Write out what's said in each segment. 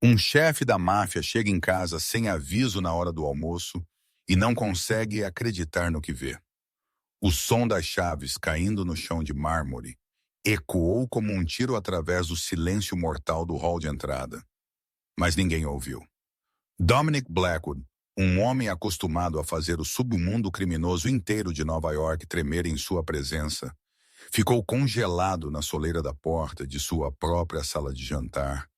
Um chefe da máfia chega em casa sem aviso na hora do almoço e não consegue acreditar no que vê. O som das chaves caindo no chão de mármore ecoou como um tiro através do silêncio mortal do hall de entrada, mas ninguém ouviu. Dominic Blackwood, um homem acostumado a fazer o submundo criminoso inteiro de Nova York tremer em sua presença, ficou congelado na soleira da porta de sua própria sala de jantar,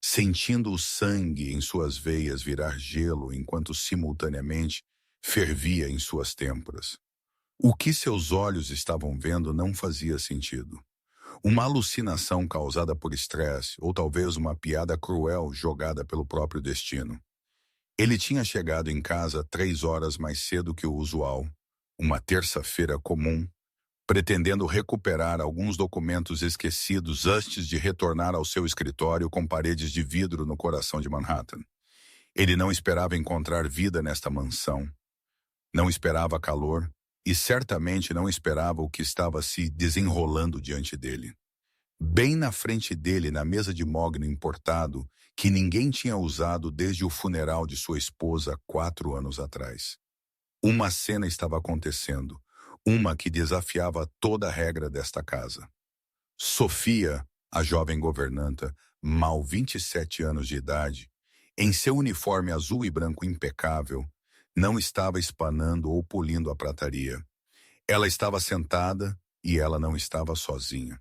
sentindo o sangue em suas veias virar gelo enquanto simultaneamente fervia em suas têmporas. O que seus olhos estavam vendo não fazia sentido. Uma alucinação causada por estresse ou talvez uma piada cruel jogada pelo próprio destino. Ele tinha chegado em casa 3 horas mais cedo que o usual, uma terça-feira comum, pretendendo recuperar alguns documentos esquecidos antes de retornar ao seu escritório com paredes de vidro no coração de Manhattan. Ele não esperava encontrar vida nesta mansão. Não esperava calor e certamente não esperava o que estava se desenrolando diante dele. Bem na frente dele, na mesa de mogno importado, que ninguém tinha usado desde o funeral de sua esposa 4 anos atrás. Uma cena estava acontecendo, uma que desafiava toda a regra desta casa. Sofia, a jovem governanta, mal 27 anos de idade, em seu uniforme azul e branco impecável, não estava espanando ou polindo a prataria. Ela estava sentada e ela não estava sozinha.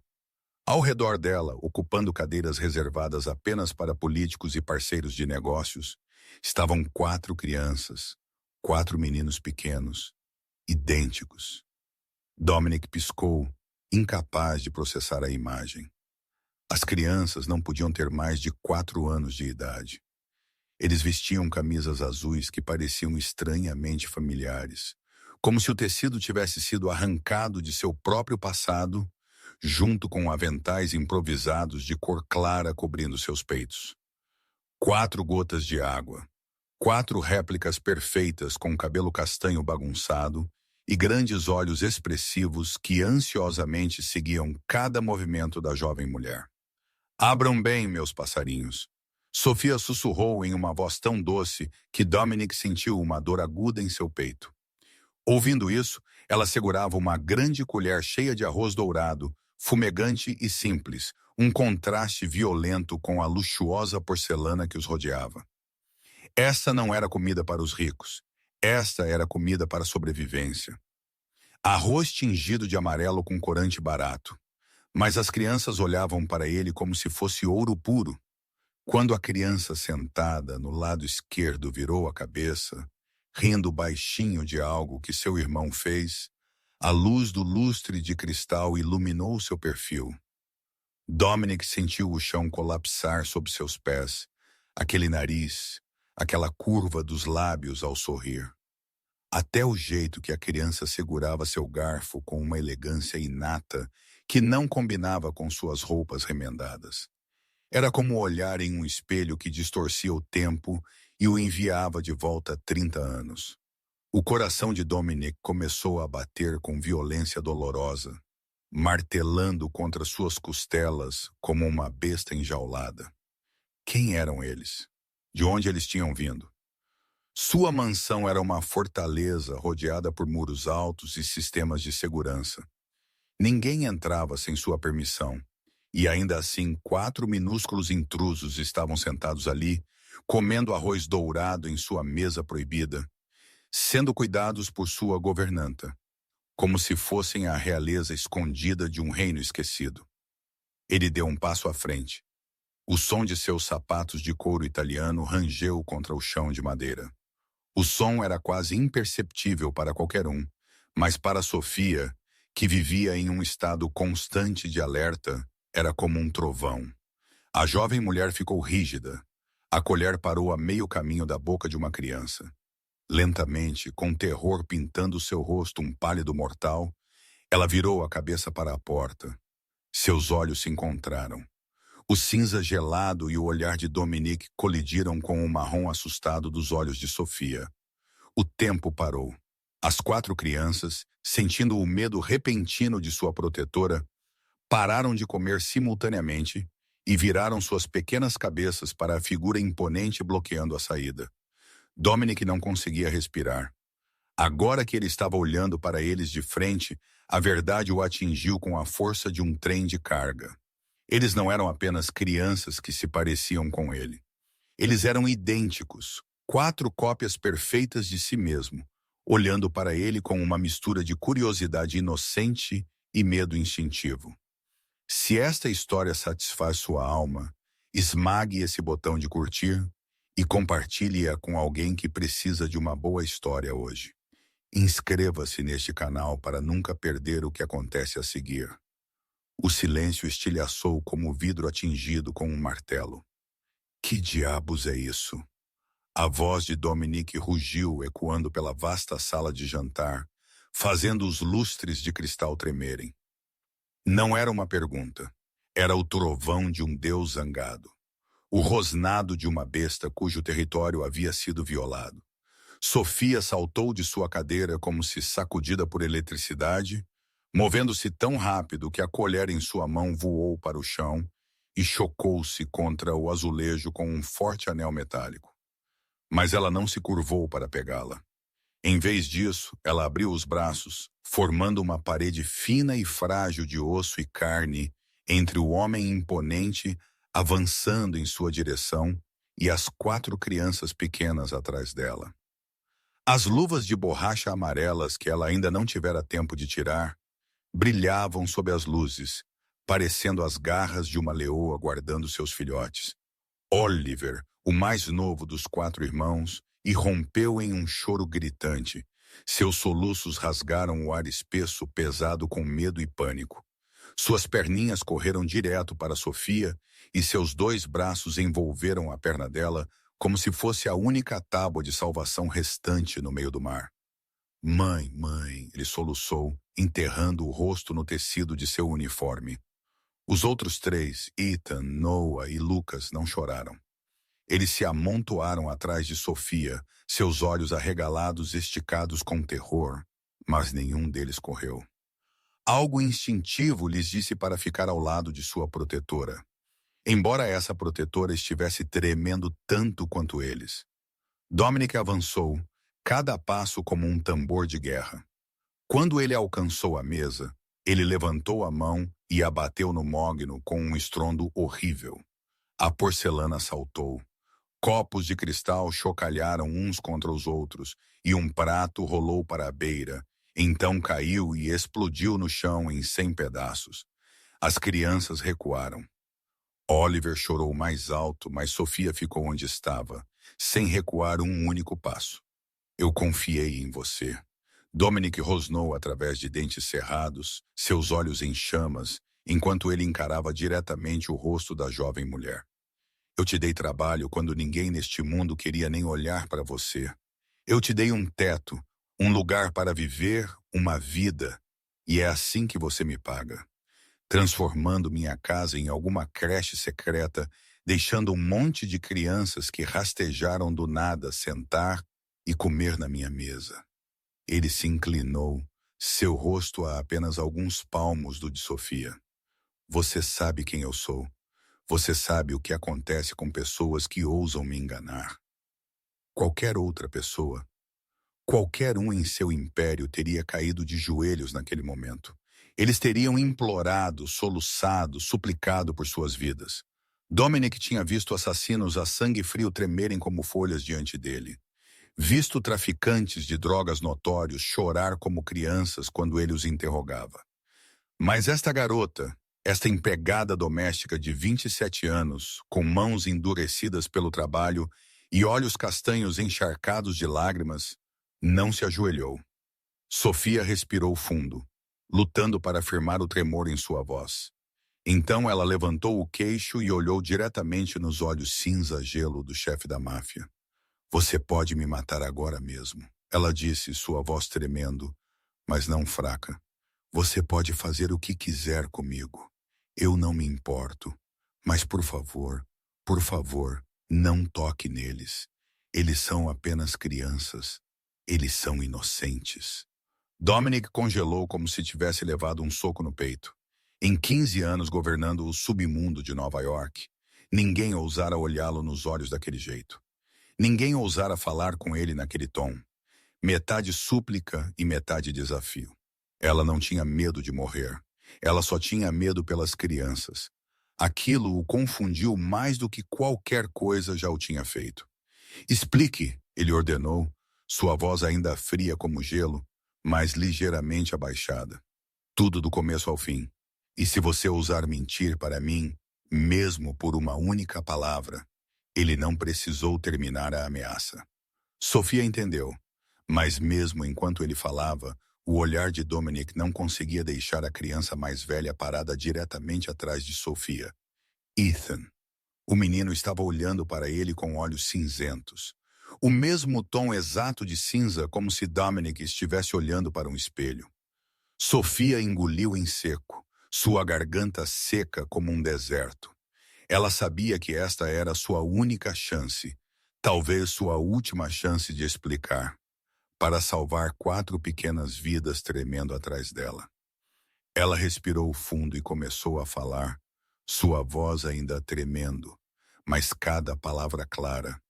Ao redor dela, ocupando cadeiras reservadas apenas para políticos e parceiros de negócios, estavam 4 crianças, 4 meninos pequenos, idênticos. Dominic piscou, incapaz de processar a imagem. As crianças não podiam ter mais de 4 anos de idade. Eles vestiam camisas azuis que pareciam estranhamente familiares, como se o tecido tivesse sido arrancado de seu próprio passado, junto com aventais improvisados de cor clara cobrindo seus peitos. 4 gotas de água, 4 réplicas perfeitas com cabelo castanho bagunçado e grandes olhos expressivos que ansiosamente seguiam cada movimento da jovem mulher. "Abram bem, meus passarinhos." Sofia sussurrou em uma voz tão doce que Dominic sentiu uma dor aguda em seu peito. Ouvindo isso, ela segurava uma grande colher cheia de arroz dourado, fumegante e simples, um contraste violento com a luxuosa porcelana que os rodeava. Esta não era comida para os ricos. Esta era comida para a sobrevivência. Arroz tingido de amarelo com corante barato. Mas as crianças olhavam para ele como se fosse ouro puro. Quando a criança sentada no lado esquerdo virou a cabeça, rindo baixinho de algo que seu irmão fez, a luz do lustre de cristal iluminou seu perfil. Dominic sentiu o chão colapsar sob seus pés, aquele nariz, aquela curva dos lábios ao sorrir. Até o jeito que a criança segurava seu garfo com uma elegância inata que não combinava com suas roupas remendadas. Era como olhar em um espelho que distorcia o tempo e o enviava de volta 30 anos. O coração de Dominic começou a bater com violência dolorosa, martelando contra suas costelas como uma besta enjaulada. Quem eram eles? De onde eles tinham vindo? Sua mansão era uma fortaleza rodeada por muros altos e sistemas de segurança. Ninguém entrava sem sua permissão, e ainda assim 4 minúsculos intrusos estavam sentados ali, comendo arroz dourado em sua mesa proibida, sendo cuidados por sua governanta, como se fossem a realeza escondida de um reino esquecido. Ele deu um passo à frente. O som de seus sapatos de couro italiano rangeu contra o chão de madeira. O som era quase imperceptível para qualquer um, mas para Sofia, que vivia em um estado constante de alerta, era como um trovão. A jovem mulher ficou rígida. A colher parou a meio caminho da boca de uma criança. Lentamente, com terror pintando seu rosto um pálido mortal, ela virou a cabeça para a porta. Seus olhos se encontraram. O cinza gelado e o olhar de Dominic colidiram com o marrom assustado dos olhos de Sofia. O tempo parou. As 4 crianças, sentindo o medo repentino de sua protetora, pararam de comer simultaneamente e viraram suas pequenas cabeças para a figura imponente bloqueando a saída. Dominic não conseguia respirar. Agora que ele estava olhando para eles de frente, a verdade o atingiu com a força de um trem de carga. Eles não eram apenas crianças que se pareciam com ele. Eles eram idênticos, 4 cópias perfeitas de si mesmo, olhando para ele com uma mistura de curiosidade inocente e medo instintivo. Se esta história satisfaz sua alma, esmague esse botão de curtir e compartilhe-a com alguém que precisa de uma boa história hoje. Inscreva-se neste canal para nunca perder o que acontece a seguir. O silêncio estilhaçou como vidro atingido com um martelo. Que diabos é isso? A voz de Dominic rugiu, ecoando pela vasta sala de jantar, fazendo os lustres de cristal tremerem. Não era uma pergunta. Era o trovão de um deus zangado. O rosnado de uma besta cujo território havia sido violado. Sofia saltou de sua cadeira como se sacudida por eletricidade, movendo-se tão rápido que a colher em sua mão voou para o chão e chocou-se contra o azulejo com um forte anel metálico. Mas ela não se curvou para pegá-la. Em vez disso, ela abriu os braços, formando uma parede fina e frágil de osso e carne entre o homem imponente avançando em sua direção e as 4 crianças pequenas atrás dela. As luvas de borracha amarelas que ela ainda não tivera tempo de tirar brilhavam sob as luzes, parecendo as garras de uma leoa guardando seus filhotes. Oliver, o mais novo dos 4 irmãos, irrompeu em um choro gritante. Seus soluços rasgaram o ar espesso, pesado com medo e pânico. Suas perninhas correram direto para Sofia e seus 2 braços envolveram a perna dela como se fosse a única tábua de salvação restante no meio do mar. Mãe, mãe, ele soluçou, enterrando o rosto no tecido de seu uniforme. Os outros 3, Ethan, Noah e Lucas, não choraram. Eles se amontoaram atrás de Sofia, seus olhos arregalados esticados com terror, mas nenhum deles correu. Algo instintivo lhes disse para ficar ao lado de sua protetora, embora essa protetora estivesse tremendo tanto quanto eles. Dominic avançou, cada passo como um tambor de guerra. Quando ele alcançou a mesa, ele levantou a mão e a bateu no mogno com um estrondo horrível. A porcelana saltou. Copos de cristal chocalharam uns contra os outros e um prato rolou para a beira. Então caiu e explodiu no chão em 100 pedaços. As crianças recuaram. Oliver chorou mais alto, mas Sofia ficou onde estava, sem recuar um único passo. Eu confiei em você. Dominic rosnou através de dentes cerrados, seus olhos em chamas, enquanto ele encarava diretamente o rosto da jovem mulher. Eu te dei trabalho quando ninguém neste mundo queria nem olhar para você. Eu te dei um teto, um lugar para viver, uma vida, e é assim que você me paga. Transformando minha casa em alguma creche secreta, deixando um monte de crianças que rastejaram do nada sentar e comer na minha mesa. Ele se inclinou, seu rosto a apenas alguns palmos do de Sofia. Você sabe quem eu sou. Você sabe o que acontece com pessoas que ousam me enganar. Qualquer outra pessoa, qualquer um em seu império teria caído de joelhos naquele momento. Eles teriam implorado, soluçado, suplicado por suas vidas. Dominic tinha visto assassinos a sangue frio tremerem como folhas diante dele. Visto traficantes de drogas notórios chorar como crianças quando ele os interrogava. Mas esta garota, esta empregada doméstica de 27 anos, com mãos endurecidas pelo trabalho e olhos castanhos encharcados de lágrimas, não se ajoelhou. Sofia respirou fundo, lutando para firmar o tremor em sua voz. Então ela levantou o queixo e olhou diretamente nos olhos cinza-gelo do chefe da máfia. Você pode me matar agora mesmo, ela disse, sua voz tremendo, mas não fraca. Você pode fazer o que quiser comigo. Eu não me importo. Mas por favor, não toque neles. Eles são apenas crianças. Eles são inocentes. Dominic congelou como se tivesse levado um soco no peito. Em 15 anos governando o submundo de Nova York, ninguém ousara olhá-lo nos olhos daquele jeito. Ninguém ousara falar com ele naquele tom. Metade súplica e metade desafio. Ela não tinha medo de morrer. Ela só tinha medo pelas crianças. Aquilo o confundiu mais do que qualquer coisa já o tinha feito. Explique, ele ordenou, sua voz ainda fria como gelo, mas ligeiramente abaixada. Tudo do começo ao fim. E se você ousar mentir para mim, mesmo por uma única palavra, ele não precisou terminar a ameaça. Sofia entendeu, mas mesmo enquanto ele falava, o olhar de Dominic não conseguia deixar a criança mais velha parada diretamente atrás de Sofia. Ethan. O menino estava olhando para ele com olhos cinzentos. O mesmo tom exato de cinza como se Dominic estivesse olhando para um espelho. Sofia engoliu em seco, sua garganta seca como um deserto. Ela sabia que esta era sua única chance, talvez sua última chance de explicar, para salvar 4 pequenas vidas tremendo atrás dela. Ela respirou fundo e começou a falar, sua voz ainda tremendo, mas cada palavra clara,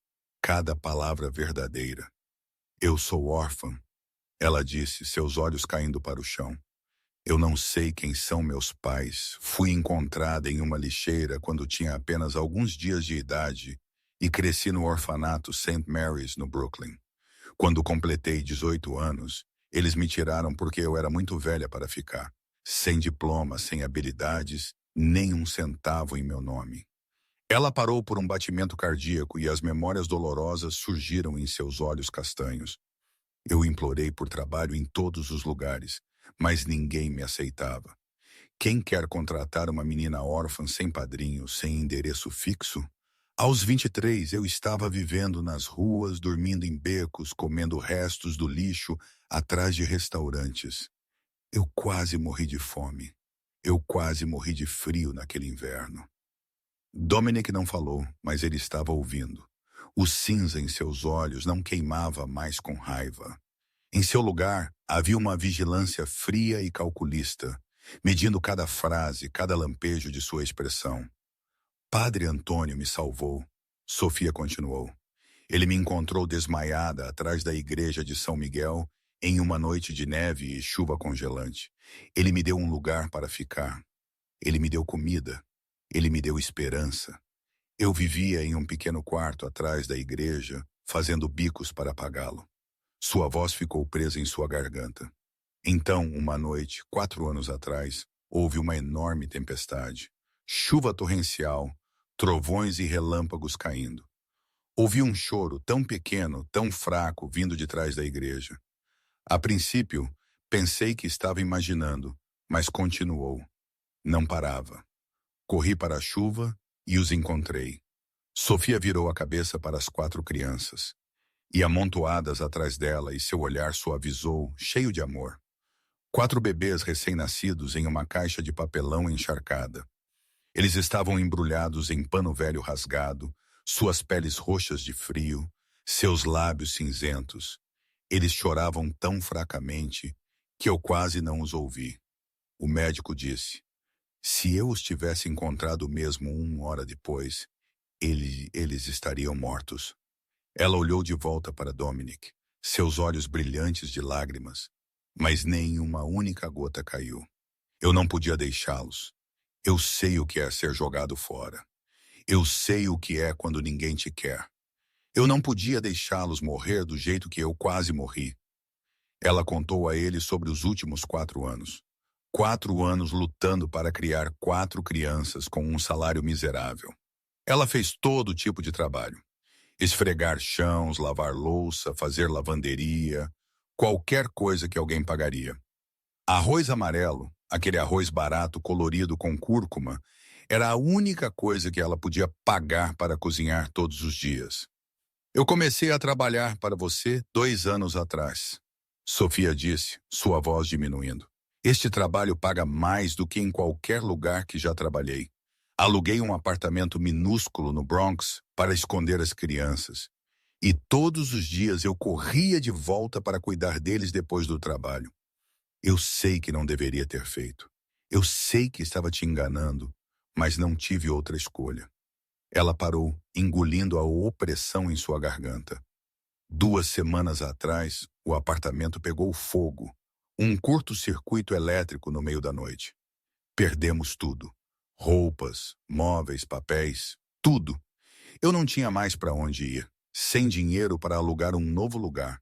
cada palavra verdadeira. Eu sou órfã, ela disse, seus olhos caindo para o chão. Eu não sei quem são meus pais. Fui encontrada em uma lixeira quando tinha apenas alguns dias de idade e cresci no orfanato St. Mary's, no Brooklyn. Quando completei 18 anos, eles me tiraram porque eu era muito velha para ficar. Sem diploma, sem habilidades, nem um centavo em meu nome. Ela parou por um batimento cardíaco e as memórias dolorosas surgiram em seus olhos castanhos. Eu implorei por trabalho em todos os lugares, mas ninguém me aceitava. Quem quer contratar uma menina órfã sem padrinho, sem endereço fixo? Aos 23, eu estava vivendo nas ruas, dormindo em becos, comendo restos do lixo atrás de restaurantes. Eu quase morri de fome. Eu quase morri de frio naquele inverno. Dominic não falou, mas ele estava ouvindo. O cinza em seus olhos não queimava mais com raiva. Em seu lugar, havia uma vigilância fria e calculista, medindo cada frase, cada lampejo de sua expressão. Padre Antônio me salvou, Sofia continuou. Ele me encontrou desmaiada atrás da igreja de São Miguel em uma noite de neve e chuva congelante. Ele me deu um lugar para ficar. Ele me deu comida. Ele me deu esperança. Eu vivia em um pequeno quarto atrás da igreja, fazendo bicos para pagá-lo. Sua voz ficou presa em sua garganta. Então, uma noite, 4 anos atrás, houve uma enorme tempestade. Chuva torrencial, trovões e relâmpagos caindo. Ouvi um choro tão pequeno, tão fraco, vindo de trás da igreja. A princípio, pensei que estava imaginando, mas continuou. Não parava. Corri para a chuva e os encontrei. Sofia virou a cabeça para as 4 crianças. E amontoadas atrás dela, e seu olhar suavizou, cheio de amor. 4 bebês recém-nascidos em uma caixa de papelão encharcada. Eles estavam embrulhados em pano velho rasgado, suas peles roxas de frio, seus lábios cinzentos. Eles choravam tão fracamente que eu quase não os ouvi. O médico disse, se eu os tivesse encontrado mesmo 1 hora depois, eles estariam mortos. Ela olhou de volta para Dominic, seus olhos brilhantes de lágrimas, mas nem uma única gota caiu. Eu não podia deixá-los. Eu sei o que é ser jogado fora. Eu sei o que é quando ninguém te quer. Eu não podia deixá-los morrer do jeito que eu quase morri. Ela contou a ele sobre os últimos 4 anos. 4 anos lutando para criar 4 crianças com um salário miserável. Ela fez todo tipo de trabalho. Esfregar chãos, lavar louça, fazer lavanderia, qualquer coisa que alguém pagaria. Arroz amarelo, aquele arroz barato colorido com cúrcuma, era a única coisa que ela podia pagar para cozinhar todos os dias. Eu comecei a trabalhar para você 2 anos atrás, Sofia disse, sua voz diminuindo. Este trabalho paga mais do que em qualquer lugar que já trabalhei. Aluguei um apartamento minúsculo no Bronx para esconder as crianças. E todos os dias eu corria de volta para cuidar deles depois do trabalho. Eu sei que não deveria ter feito. Eu sei que estava te enganando, mas não tive outra escolha. Ela parou, engolindo a opressão em sua garganta. 2 semanas atrás, o apartamento pegou fogo. Um curto-circuito elétrico no meio da noite. Perdemos tudo. Roupas, móveis, papéis, tudo. Eu não tinha mais para onde ir. Sem dinheiro para alugar um novo lugar.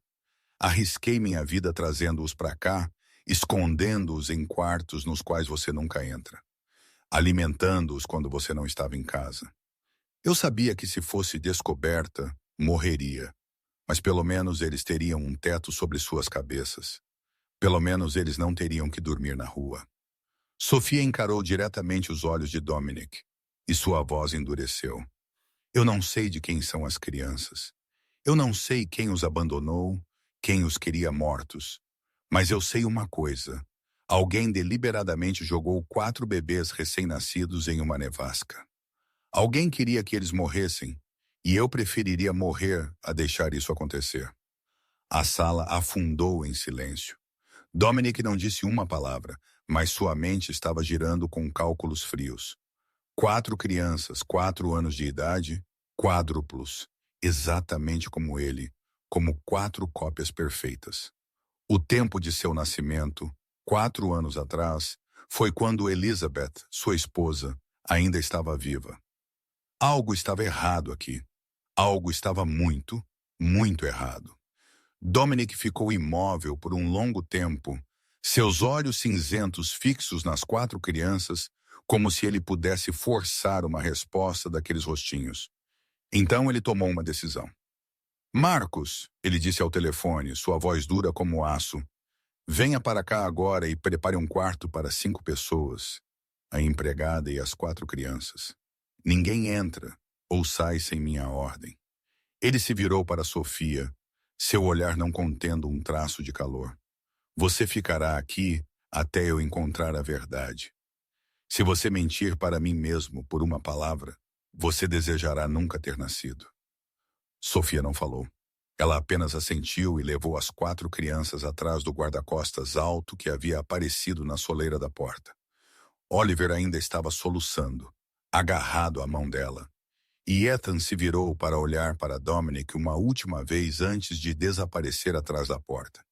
Arrisquei minha vida trazendo-os para cá, escondendo-os em quartos nos quais você nunca entra. Alimentando-os quando você não estava em casa. Eu sabia que se fosse descoberta, morreria. Mas pelo menos eles teriam um teto sobre suas cabeças. Pelo menos eles não teriam que dormir na rua. Sofia encarou diretamente os olhos de Dominic, e sua voz endureceu. Eu não sei de quem são as crianças. Eu não sei quem os abandonou, quem os queria mortos. Mas eu sei uma coisa. Alguém deliberadamente jogou 4 bebês recém-nascidos em uma nevasca. Alguém queria que eles morressem, e eu preferiria morrer a deixar isso acontecer. A sala afundou em silêncio. Dominic não disse uma palavra, mas sua mente estava girando com cálculos frios. 4 crianças, 4 anos de idade, quádruplos, exatamente como ele, como 4 cópias perfeitas. O tempo de seu nascimento, 4 anos atrás, foi quando Elizabeth, sua esposa, ainda estava viva. Algo estava errado aqui. Algo estava muito, muito errado. Dominic ficou imóvel por um longo tempo, seus olhos cinzentos fixos nas 4 crianças, como se ele pudesse forçar uma resposta daqueles rostinhos. Então ele tomou uma decisão. Marcos, ele disse ao telefone, sua voz dura como aço, venha para cá agora e prepare um quarto para 5 pessoas, a empregada e as 4 crianças. Ninguém entra ou sai sem minha ordem. Ele se virou para Sofia, seu olhar não contendo um traço de calor. Você ficará aqui até eu encontrar a verdade. Se você mentir para mim mesmo por uma palavra, você desejará nunca ter nascido. Sofia não falou. Ela apenas assentiu e levou as 4 crianças atrás do guarda-costas alto que havia aparecido na soleira da porta. Oliver ainda estava soluçando, agarrado à mão dela. E Ethan se virou para olhar para Dominic uma última vez antes de desaparecer atrás da porta.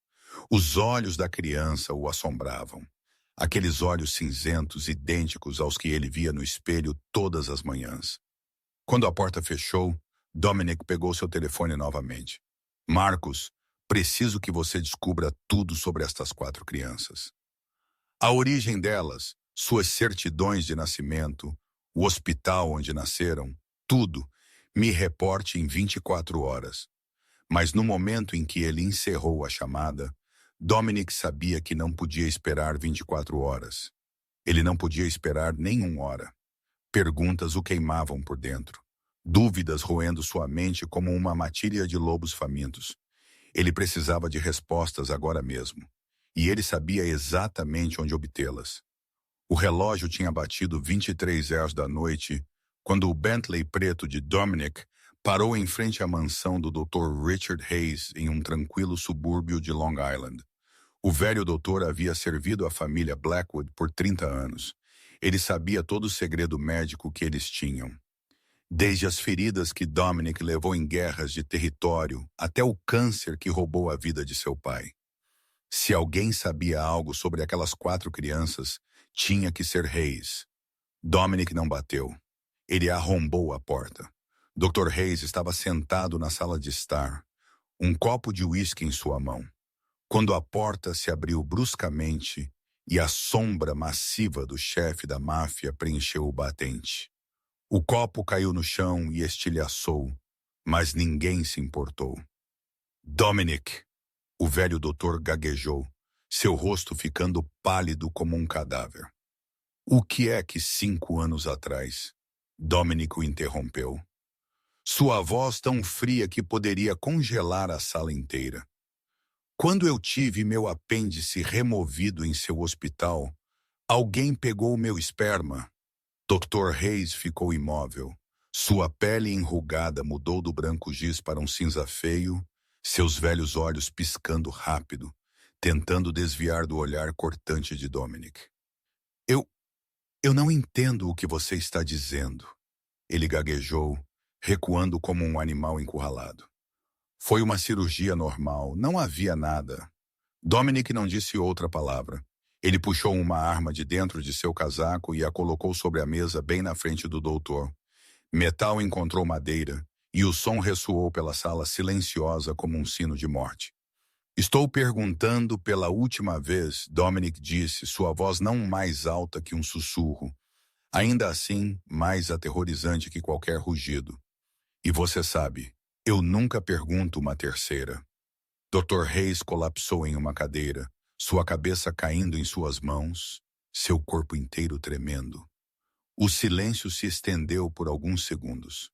Os olhos da criança o assombravam. Aqueles olhos cinzentos idênticos aos que ele via no espelho todas as manhãs. Quando a porta fechou, Dominic pegou seu telefone novamente. Marcos, preciso que você descubra tudo sobre estas 4 crianças. A origem delas, suas certidões de nascimento, o hospital onde nasceram, tudo, me reporte em 24 horas. Mas no momento em que ele encerrou a chamada, Dominic sabia que não podia esperar 24 horas. Ele não podia esperar nem 1 hora. Perguntas o queimavam por dentro. Dúvidas roendo sua mente como uma matilha de lobos famintos. Ele precisava de respostas agora mesmo. E ele sabia exatamente onde obtê-las. O relógio tinha batido 23 horas da noite quando o Bentley preto de Dominic parou em frente à mansão do Dr. Richard Hayes em um tranquilo subúrbio de Long Island. O velho doutor havia servido a família Blackwood por 30 anos. Ele sabia todo o segredo médico que eles tinham. Desde as feridas que Dominic levou em guerras de território até o câncer que roubou a vida de seu pai. Se alguém sabia algo sobre aquelas 4 crianças, tinha que ser Hayes. Dominic não bateu. Ele arrombou a porta. Dr. Hayes estava sentado na sala de estar, um copo de uísque em sua mão, quando a porta se abriu bruscamente e a sombra massiva do chefe da máfia preencheu o batente. O copo caiu no chão e estilhaçou, mas ninguém se importou. Dominic, o velho doutor gaguejou, seu rosto ficando pálido como um cadáver. O que é que 5 anos atrás? Dominic o interrompeu. Sua voz tão fria que poderia congelar a sala inteira. Quando eu tive meu apêndice removido em seu hospital, alguém pegou meu esperma. Dr. Hayes ficou imóvel. Sua pele enrugada mudou do branco giz para um cinza feio, seus velhos olhos piscando rápido, tentando desviar do olhar cortante de Dominic. Eu, eu não entendo o que você está dizendo. Ele gaguejou, recuando como um animal encurralado. Foi uma cirurgia normal, não havia nada. Dominic não disse outra palavra. Ele puxou uma arma de dentro de seu casaco e a colocou sobre a mesa bem na frente do doutor. Metal encontrou madeira, e o som ressoou pela sala silenciosa como um sino de morte. Estou perguntando pela última vez, Dominic disse, sua voz não mais alta que um sussurro, ainda assim mais aterrorizante que qualquer rugido. E você sabe, eu nunca pergunto uma terceira. Dr. Reis colapsou em uma cadeira, sua cabeça caindo em suas mãos, seu corpo inteiro tremendo. O silêncio se estendeu por alguns segundos.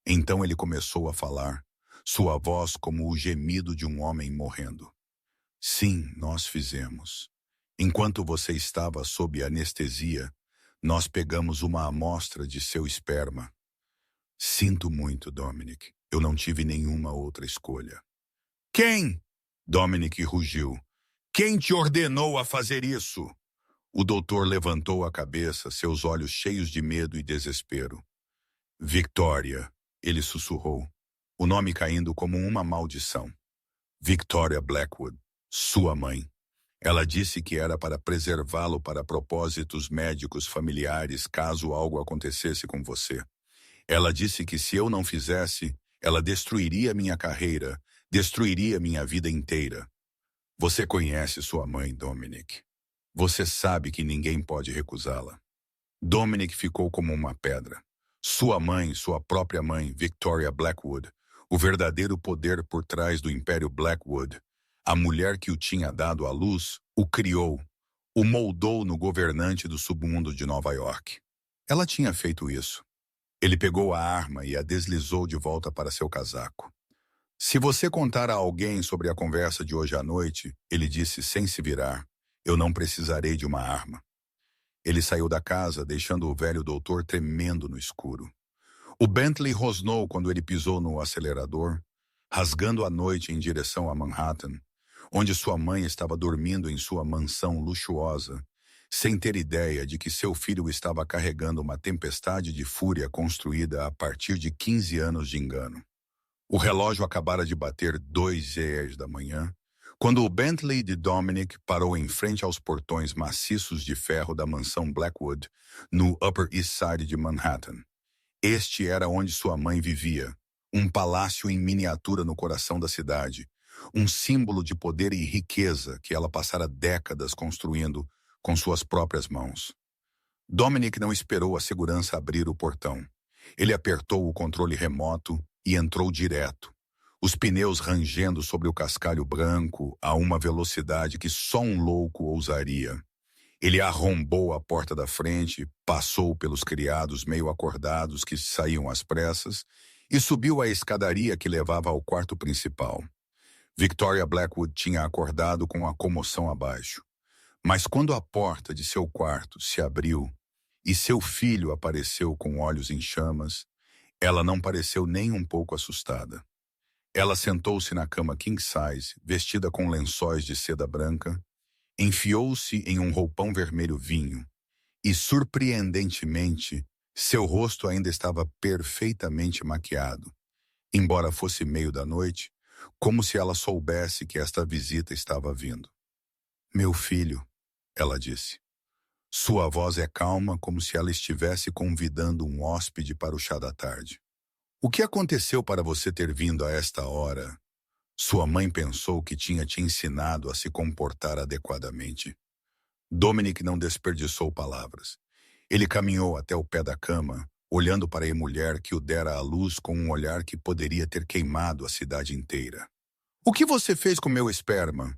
Então ele começou a falar, sua voz como o gemido de um homem morrendo. Sim, nós fizemos. Enquanto você estava sob anestesia, nós pegamos uma amostra de seu esperma. Sinto muito, Dominic. Eu não tive nenhuma outra escolha. Quem? Dominic rugiu. Quem te ordenou a fazer isso? O doutor levantou a cabeça, seus olhos cheios de medo e desespero. Victoria, ele sussurrou, o nome caindo como uma maldição. Victoria Blackwood, sua mãe. Ela disse que era para preservá-lo para propósitos médicos familiares caso algo acontecesse com você. Ela disse que se eu não fizesse, ela destruiria minha carreira, destruiria minha vida inteira. Você conhece sua mãe, Dominic. Você sabe que ninguém pode recusá-la. Dominic ficou como uma pedra. Sua mãe, sua própria mãe, Victoria Blackwood, o verdadeiro poder por trás do Império Blackwood, a mulher que o tinha dado à luz, o criou, o moldou no governante do submundo de Nova York. Ela tinha feito isso. Ele pegou a arma e a deslizou de volta para seu casaco. Se você contar a alguém sobre a conversa de hoje à noite, ele disse sem se virar, eu não precisarei de uma arma. Ele saiu da casa, deixando o velho doutor tremendo no escuro. O Bentley rosnou quando ele pisou no acelerador, rasgando a noite em direção a Manhattan, onde sua mãe estava dormindo em sua mansão luxuosa, sem ter ideia de que seu filho estava carregando uma tempestade de fúria construída a partir de 15 anos de engano. O relógio acabara de bater 2 da manhã, quando o Bentley de Dominic parou em frente aos portões maciços de ferro da mansão Blackwood, no Upper East Side de Manhattan. Este era onde sua mãe vivia, um palácio em miniatura no coração da cidade, um símbolo de poder e riqueza que ela passara décadas construindo com suas próprias mãos. Dominic não esperou a segurança abrir o portão. Ele apertou o controle remoto e entrou direto, os pneus rangendo sobre o cascalho branco a uma velocidade que só um louco ousaria. Ele arrombou a porta da frente, passou pelos criados meio acordados que saíam às pressas e subiu a escadaria que levava ao quarto principal. Victoria Blackwood tinha acordado com a comoção abaixo. Mas quando a porta de seu quarto se abriu e seu filho apareceu com olhos em chamas, ela não pareceu nem um pouco assustada. Ela sentou-se na cama king size, vestida com lençóis de seda branca, enfiou-se em um roupão vermelho vinho e, surpreendentemente, seu rosto ainda estava perfeitamente maquiado, embora fosse meio da noite, como se ela soubesse que esta visita estava vindo. Meu filho, ela disse. Sua voz é calma como se ela estivesse convidando um hóspede para o chá da tarde. O que aconteceu para você ter vindo a esta hora? Sua mãe pensou que tinha te ensinado a se comportar adequadamente. Dominic não desperdiçou palavras. Ele caminhou até o pé da cama, olhando para a mulher que o dera à luz com um olhar que poderia ter queimado a cidade inteira. O que você fez com meu esperma?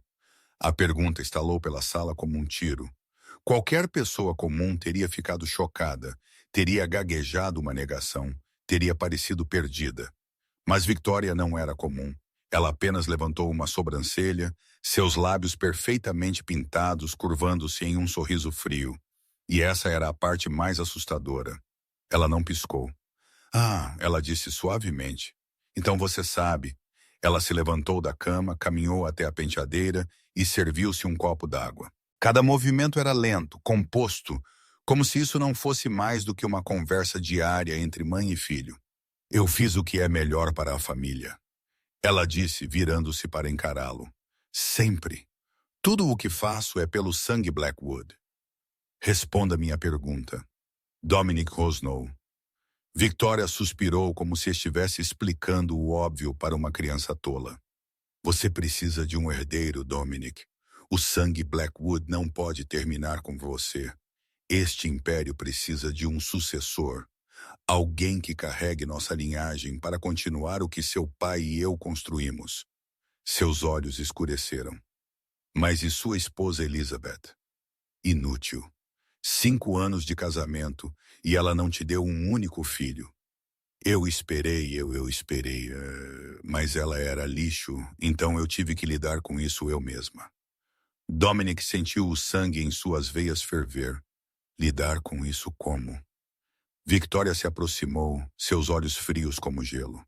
A pergunta estalou pela sala como um tiro. Qualquer pessoa comum teria ficado chocada, teria gaguejado uma negação, teria parecido perdida. Mas Victoria não era comum. Ela apenas levantou uma sobrancelha, seus lábios perfeitamente pintados curvando-se em um sorriso frio. E essa era a parte mais assustadora. Ela não piscou. Ah, ela disse suavemente. Então você sabe. Ela se levantou da cama, caminhou até a penteadeira e serviu-se um copo d'água. Cada movimento era lento, composto, Como se isso não fosse mais do que uma conversa diária entre mãe e filho. Eu fiz o que é melhor para a família. Ela disse, virando-se para encará-lo. Sempre. Tudo o que faço é pelo sangue Blackwood. Responda minha pergunta. Dominic rosnou. Victoria suspirou como se estivesse explicando o óbvio para uma criança tola. Você precisa de um herdeiro, Dominic. O sangue Blackwood não pode terminar com você. Este império precisa de um sucessor. Alguém que carregue nossa linhagem para continuar o que seu pai e eu construímos. Seus olhos escureceram. Mas e sua esposa Elizabeth? Inútil. 5 anos de casamento e ela não te deu um único filho. Eu esperei, mas ela era lixo, então eu tive que lidar com isso eu mesma. Dominic sentiu o sangue em suas veias ferver. Lidar com isso como? Victoria se aproximou, seus olhos frios como gelo.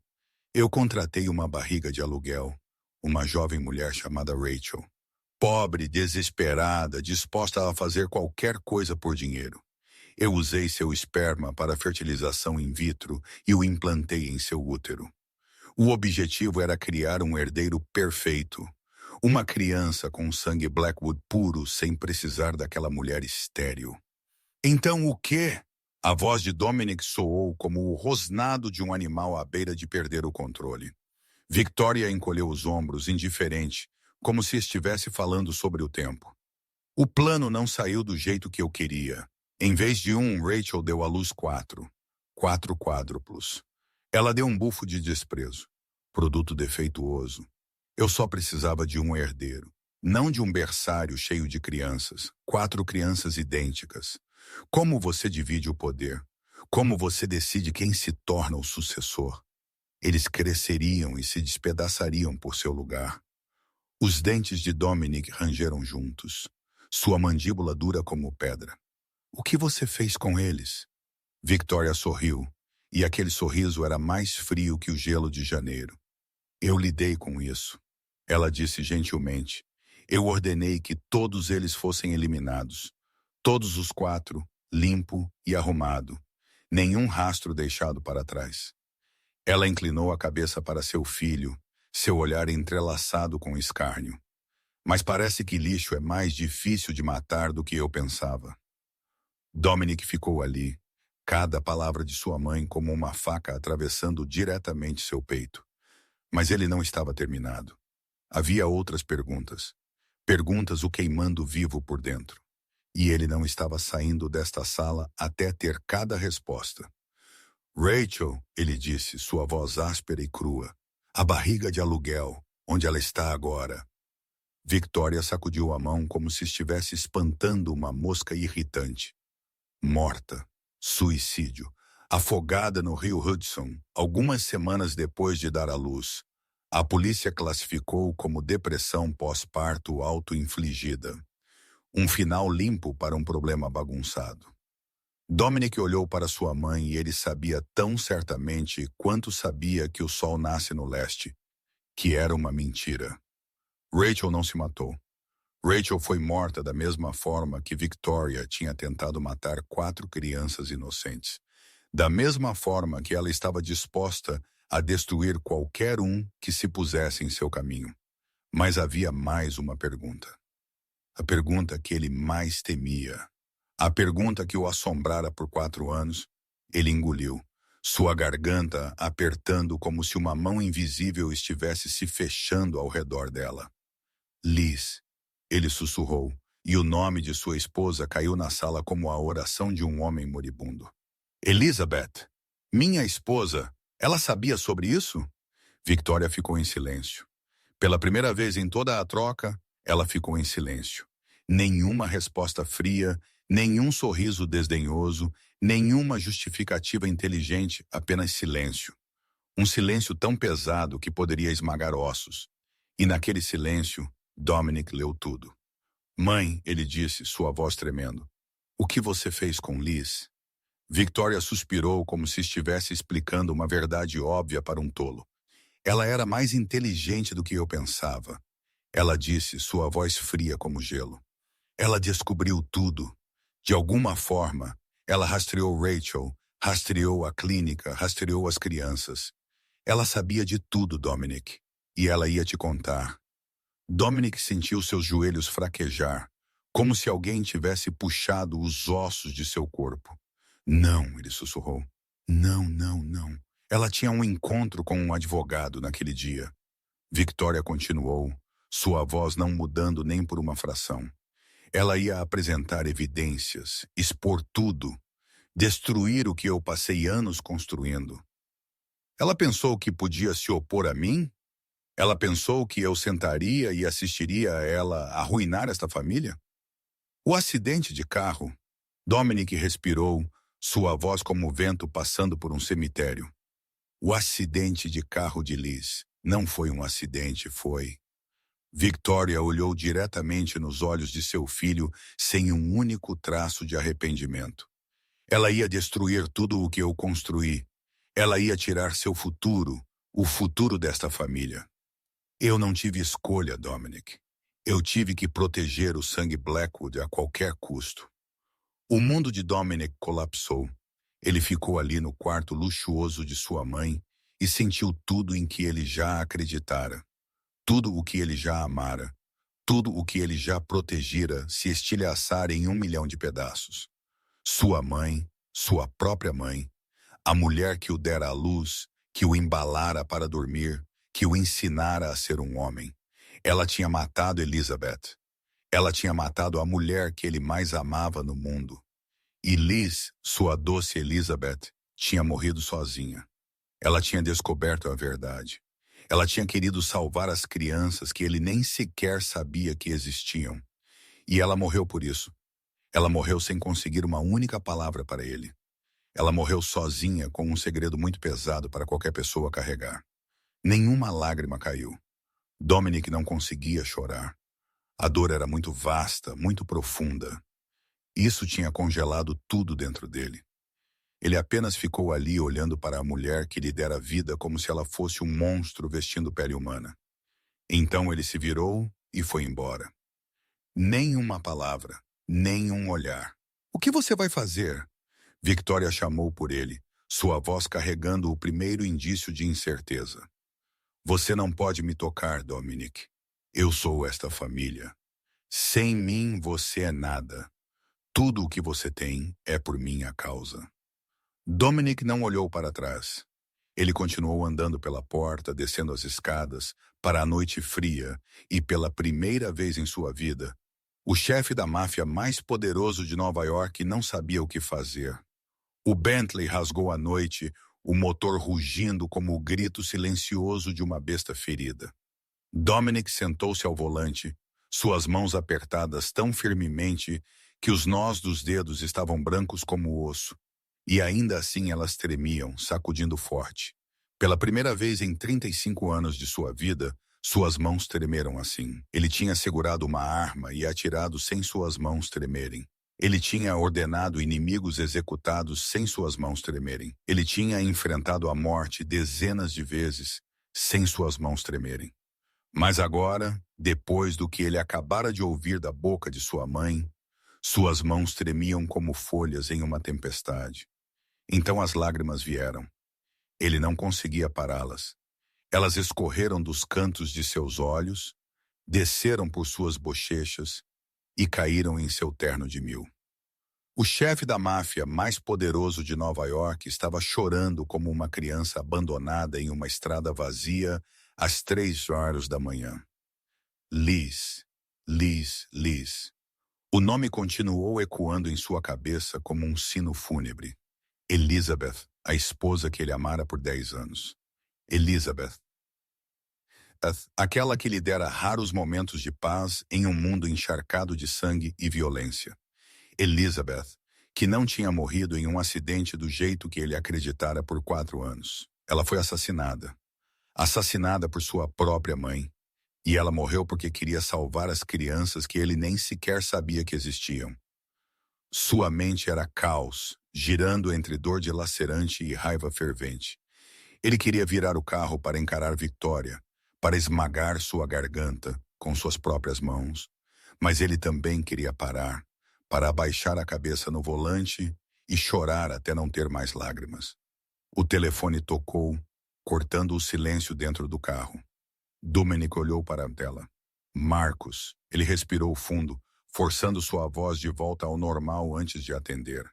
Eu contratei uma barriga de aluguel, uma jovem mulher chamada Rachel. Pobre, desesperada, disposta a fazer qualquer coisa por dinheiro. Eu usei seu esperma para fertilização in vitro e o implantei em seu útero. O objetivo era criar um herdeiro perfeito. Uma criança com sangue Blackwood puro sem precisar daquela mulher estéril. Então o quê? A voz de Dominic soou como o rosnado de um animal à beira de perder o controle. Victoria encolheu os ombros, indiferente, como se estivesse falando sobre o tempo. O plano não saiu do jeito que eu queria. Em vez de Rachel deu à luz 4. 4 quádruplos. Ela deu um bufo de desprezo. Produto defeituoso. Eu só precisava de um herdeiro. Não de um berçário cheio de crianças. 4 crianças idênticas. Como você divide o poder? Como você decide quem se torna o sucessor? Eles cresceriam e se despedaçariam por seu lugar. Os dentes de Dominic rangeram juntos. Sua mandíbula dura como pedra. O que você fez com eles? Victoria sorriu, e aquele sorriso era mais frio que o gelo de janeiro. Eu lidei com isso. Ela disse gentilmente. Eu ordenei que todos eles fossem eliminados. Todos os 4, limpo e arrumado. Nenhum rastro deixado para trás. Ela inclinou a cabeça para seu filho, seu olhar entrelaçado com escárnio. Mas parece que lixo é mais difícil de matar do que eu pensava. Dominic ficou ali, cada palavra de sua mãe como uma faca atravessando diretamente seu peito. Mas ele não estava terminado. Havia outras perguntas. Perguntas o queimando vivo por dentro. E ele não estava saindo desta sala até ter cada resposta. Rachel, ele disse, sua voz áspera e crua. A barriga de aluguel, onde ela está agora. Victoria sacudiu a mão como se estivesse espantando uma mosca irritante. Morta. Suicídio. Afogada no rio Hudson, algumas semanas depois de dar à luz. A polícia classificou como depressão pós-parto auto-infligida. Um final limpo para um problema bagunçado. Dominic olhou para sua mãe e ele sabia tão certamente quanto sabia que o sol nasce no leste, que era uma mentira. Rachel não se matou. Rachel foi morta da mesma forma que Victoria tinha tentado matar 4 crianças inocentes. Da mesma forma que ela estava disposta a destruir qualquer um que se pusesse em seu caminho. Mas havia mais uma pergunta. A pergunta que ele mais temia. A pergunta que o assombrara por 4 anos. Ele engoliu, sua garganta apertando como se uma mão invisível estivesse se fechando ao redor dela. Liz, ele sussurrou, e o nome de sua esposa caiu na sala como a oração de um homem moribundo. Elizabeth, minha esposa, ela sabia sobre isso? Victoria ficou em silêncio. Pela primeira vez em toda a troca, ela ficou em silêncio. Nenhuma resposta fria, nenhum sorriso desdenhoso, nenhuma justificativa inteligente, apenas silêncio. Um silêncio tão pesado que poderia esmagar ossos. E naquele silêncio, Dominic leu tudo. Mãe, ele disse, sua voz tremendo. O que você fez com Liz? Victoria suspirou como se estivesse explicando uma verdade óbvia para um tolo. Ela era mais inteligente do que eu pensava. Ela disse, sua voz fria como gelo. Ela descobriu tudo. De alguma forma, ela rastreou Rachel, rastreou a clínica, rastreou as crianças. Ela sabia de tudo, Dominic, e ela ia te contar. Dominic sentiu seus joelhos fraquejar, como se alguém tivesse puxado os ossos de seu corpo. Não, ele sussurrou. Não, não, não. Ela tinha um encontro com um advogado naquele dia. Victoria continuou, sua voz não mudando nem por uma fração. Ela ia apresentar evidências, expor tudo, destruir o que eu passei anos construindo. Ela pensou que podia se opor a mim? Ela pensou que eu sentaria e assistiria a ela arruinar esta família? O acidente de carro. Dominic respirou, sua voz como o vento passando por um cemitério. O acidente de carro de Liz. Não foi um acidente, foi. Victoria olhou diretamente nos olhos de seu filho sem um único traço de arrependimento. Ela ia destruir tudo o que eu construí. Ela ia tirar seu futuro, o futuro desta família. Eu não tive escolha, Dominic. Eu tive que proteger o sangue Blackwood a qualquer custo. O mundo de Dominic colapsou. Ele ficou ali no quarto luxuoso de sua mãe e sentiu tudo em que ele já acreditara. Tudo o que ele já amara. Tudo o que ele já protegera se estilhaçar em 1 milhão de pedaços. Sua mãe, sua própria mãe, a mulher que o dera à luz, que o embalara para dormir, que o ensinara a ser um homem. Ela tinha matado Elizabeth. Ela tinha matado a mulher que ele mais amava no mundo. E Liz, sua doce Elizabeth, tinha morrido sozinha. Ela tinha descoberto a verdade. Ela tinha querido salvar as crianças que ele nem sequer sabia que existiam. E ela morreu por isso. Ela morreu sem conseguir uma única palavra para ele. Ela morreu sozinha com um segredo muito pesado para qualquer pessoa carregar. Nenhuma lágrima caiu. Dominic não conseguia chorar. A dor era muito vasta, muito profunda. Isso tinha congelado tudo dentro dele. Ele apenas ficou ali olhando para a mulher que lhe dera vida como se ela fosse um monstro vestindo pele humana. Então ele se virou e foi embora. Nem uma palavra, nem um olhar. O que você vai fazer? Victoria chamou por ele, sua voz carregando o primeiro indício de incerteza. Você não pode me tocar, Dominic. Eu sou esta família. Sem mim você é nada. Tudo o que você tem é por minha causa. Dominic não olhou para trás. Ele continuou andando pela porta, descendo as escadas, para a noite fria, e pela primeira vez em sua vida, o chefe da máfia mais poderoso de Nova York não sabia o que fazer. O Bentley rasgou a noite, o motor rugindo como o grito silencioso de uma besta ferida. Dominic sentou-se ao volante, suas mãos apertadas tão firmemente que os nós dos dedos estavam brancos como osso. E ainda assim elas tremiam, sacudindo forte. Pela primeira vez em 35 anos de sua vida, suas mãos tremeram assim. Ele tinha segurado uma arma e atirado sem suas mãos tremerem. Ele tinha ordenado inimigos executados sem suas mãos tremerem. Ele tinha enfrentado a morte dezenas de vezes sem suas mãos tremerem. Mas agora, depois do que ele acabara de ouvir da boca de sua mãe, suas mãos tremiam como folhas em uma tempestade. Então as lágrimas vieram. Ele não conseguia pará-las. Elas escorreram dos cantos de seus olhos, desceram por suas bochechas e caíram em seu terno de mil. O chefe da máfia mais poderoso de Nova York estava chorando como uma criança abandonada em uma estrada vazia às 3 horas da manhã. Liz, Liz, Liz. O nome continuou ecoando em sua cabeça como um sino fúnebre. Elizabeth, a esposa que ele amara por 10 anos. Elizabeth. Aquela que lhe dera raros momentos de paz em um mundo encharcado de sangue e violência. Elizabeth, que não tinha morrido em um acidente do jeito que ele acreditara por 4 anos. Ela foi assassinada. Assassinada por sua própria mãe. E ela morreu porque queria salvar as crianças que ele nem sequer sabia que existiam. Sua mente era caos, girando entre dor dilacerante e raiva fervente. Ele queria virar o carro para encarar Victoria, para esmagar sua garganta com suas próprias mãos. Mas ele também queria parar, para abaixar a cabeça no volante e chorar até não ter mais lágrimas. O telefone tocou, cortando o silêncio dentro do carro. Dominic olhou para a tela. Marcos. Ele respirou fundo, forçando sua voz de volta ao normal antes de atender.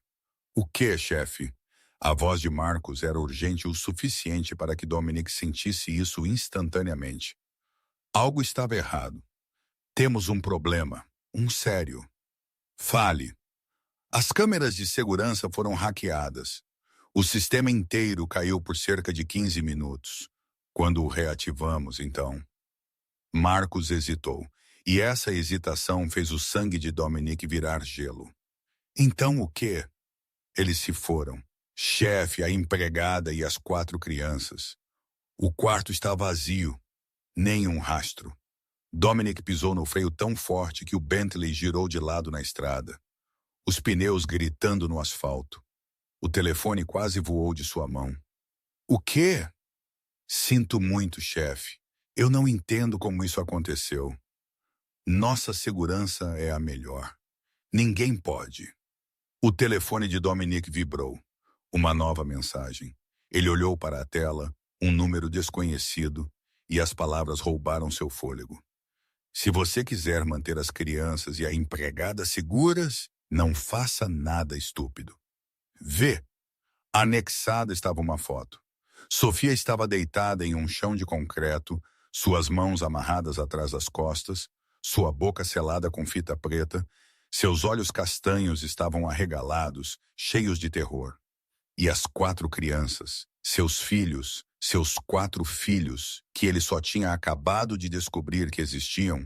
O que, chefe? A voz de Marcos era urgente o suficiente para que Dominic sentisse isso instantaneamente. Algo estava errado. Temos um problema. Um sério. Fale. As câmeras de segurança foram hackeadas. O sistema inteiro caiu por cerca de 15 minutos. Quando o reativamos, então. Marcos hesitou, e essa hesitação fez o sangue de Dominic virar gelo. Então o quê? Eles se foram. Chefe, a empregada e as 4 crianças. O quarto está vazio. Nem um rastro. Dominic pisou no freio tão forte que o Bentley girou de lado na estrada. Os pneus gritando no asfalto. O telefone quase voou de sua mão. O quê? Sinto muito, chefe. Eu não entendo como isso aconteceu. Nossa segurança é a melhor. Ninguém pode. O telefone de Dominic vibrou. Uma nova mensagem. Ele olhou para a tela, um número desconhecido, e as palavras roubaram seu fôlego. Se você quiser manter as crianças e a empregada seguras, não faça nada estúpido. Vê. Anexada estava uma foto. Sofia estava deitada em um chão de concreto, suas mãos amarradas atrás das costas, sua boca selada com fita preta, seus olhos castanhos estavam arregalados, cheios de terror. E as 4 crianças, seus filhos, seus 4 filhos, que ele só tinha acabado de descobrir que existiam,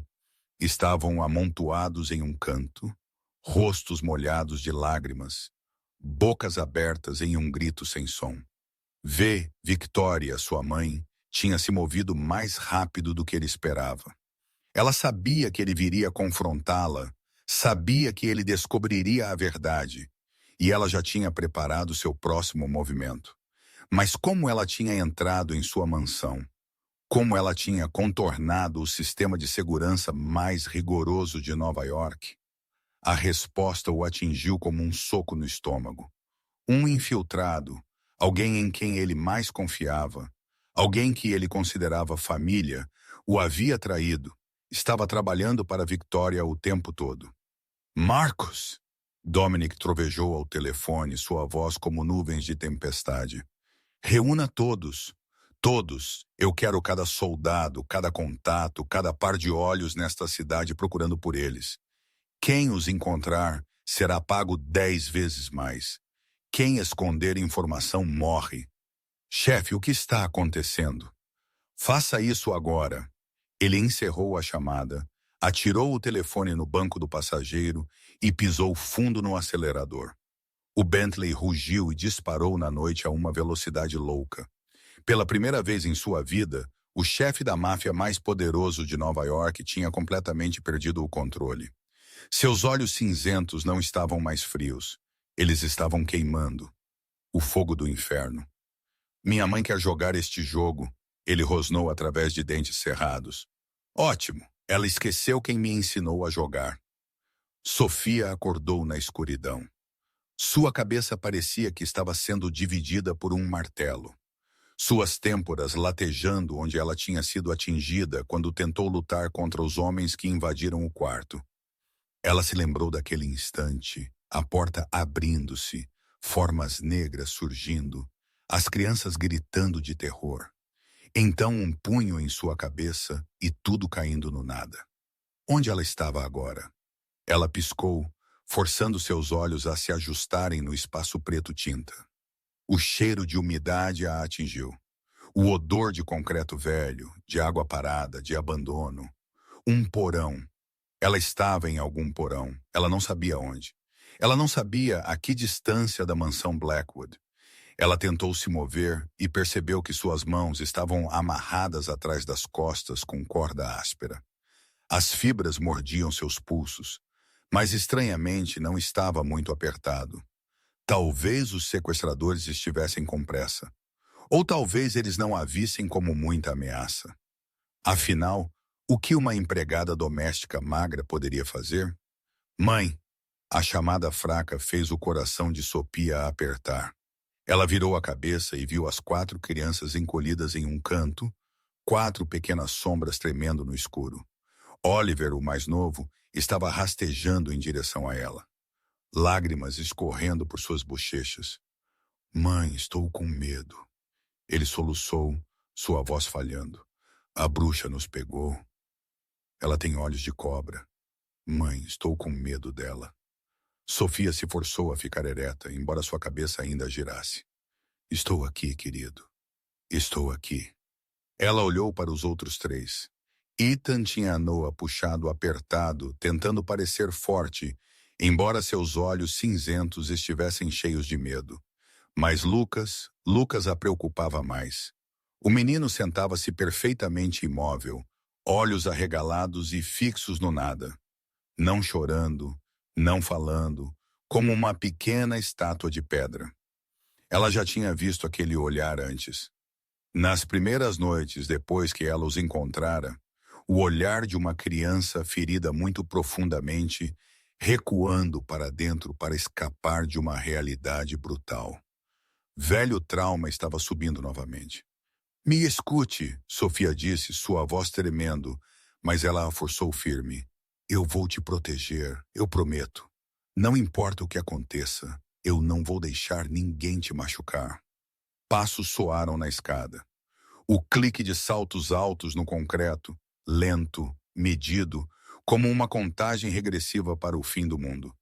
estavam amontoados em um canto, rostos molhados de lágrimas, bocas abertas em um grito sem som. Victoria, sua mãe, tinha se movido mais rápido do que ele esperava. Ela sabia que ele viria confrontá-la, sabia que ele descobriria a verdade, e ela já tinha preparado seu próximo movimento. Mas como ela tinha entrado em sua mansão? Como ela tinha contornado o sistema de segurança mais rigoroso de Nova York? A resposta o atingiu como um soco no estômago. Um infiltrado, alguém em quem ele mais confiava, alguém que ele considerava família, o havia traído, estava trabalhando para Victoria o tempo todo. Marcos! Dominic trovejou ao telefone, sua voz como nuvens de tempestade. Reúna todos. Todos. Eu quero cada soldado, cada contato, cada par de olhos nesta cidade procurando por eles. Quem os encontrar será pago 10 vezes mais. Quem esconder informação morre. Chefe, o que está acontecendo? Faça isso agora. Ele encerrou a chamada, atirou o telefone no banco do passageiro e pisou fundo no acelerador. O Bentley rugiu e disparou na noite a uma velocidade louca. Pela primeira vez em sua vida, o chefe da máfia mais poderoso de Nova York tinha completamente perdido o controle. Seus olhos cinzentos não estavam mais frios. Eles estavam queimando. O fogo do inferno. Minha mãe quer jogar este jogo, ele rosnou através de dentes cerrados. Ótimo, ela esqueceu quem me ensinou a jogar. Sofia acordou na escuridão. Sua cabeça parecia que estava sendo dividida por um martelo. Suas têmporas latejando onde ela tinha sido atingida quando tentou lutar contra os homens que invadiram o quarto. Ela se lembrou daquele instante, a porta abrindo-se, formas negras surgindo, as crianças gritando de terror. Então um punho em sua cabeça e tudo caindo no nada. Onde ela estava agora? Ela piscou, forçando seus olhos a se ajustarem no espaço preto tinta. O cheiro de umidade a atingiu. O odor de concreto velho, de água parada, de abandono. Um porão. Ela estava em algum porão. Ela não sabia onde. Ela não sabia a que distância da mansão Blackwood. Ela tentou se mover e percebeu que suas mãos estavam amarradas atrás das costas com corda áspera. As fibras mordiam seus pulsos, mas estranhamente não estava muito apertado. Talvez os sequestradores estivessem com pressa. Ou talvez eles não a vissem como muita ameaça. Afinal, o que uma empregada doméstica magra poderia fazer? Mãe, A chamada fraca fez o coração de Sophia apertar. Ela virou a cabeça e viu as 4 crianças encolhidas em um canto, 4 pequenas sombras tremendo no escuro. Oliver, o mais novo, estava rastejando em direção a ela, lágrimas escorrendo por suas bochechas. Mãe, estou com medo. Ele soluçou, sua voz falhando. A bruxa nos pegou. Ela tem olhos de cobra. Mãe, estou com medo dela. Sophia se forçou a ficar ereta, embora sua cabeça ainda girasse. Estou aqui, querido. Estou aqui. Ela olhou para os outros 3. Ethan tinha a Noah puxado apertado, tentando parecer forte, embora seus olhos cinzentos estivessem cheios de medo. Mas Lucas a preocupava mais. O menino sentava-se perfeitamente imóvel, olhos arregalados e fixos no nada. Não chorando, não falando, como uma pequena estátua de pedra. Ela já tinha visto aquele olhar antes. Nas primeiras noites depois que ela os encontrara, o olhar de uma criança ferida muito profundamente, recuando para dentro para escapar de uma realidade brutal. Velho trauma estava subindo novamente. Me escute, Sophia disse, sua voz tremendo, mas ela a forçou firme. Eu vou te proteger, eu prometo. Não importa o que aconteça, eu não vou deixar ninguém te machucar. Passos soaram na escada. O clique de saltos altos no concreto, lento, medido, como uma contagem regressiva para o fim do mundo.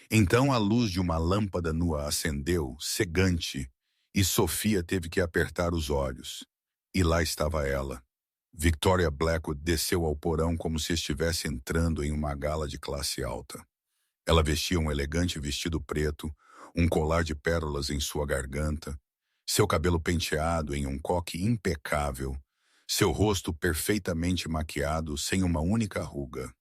Então a luz de uma lâmpada nua acendeu, cegante, e Sophia teve que apertar os olhos. E lá estava ela. Victoria Blackwood desceu ao porão como se estivesse entrando em uma gala de classe alta. Ela vestia um elegante vestido preto, um colar de pérolas em sua garganta, seu cabelo penteado em um coque impecável, seu rosto perfeitamente maquiado sem uma única ruga.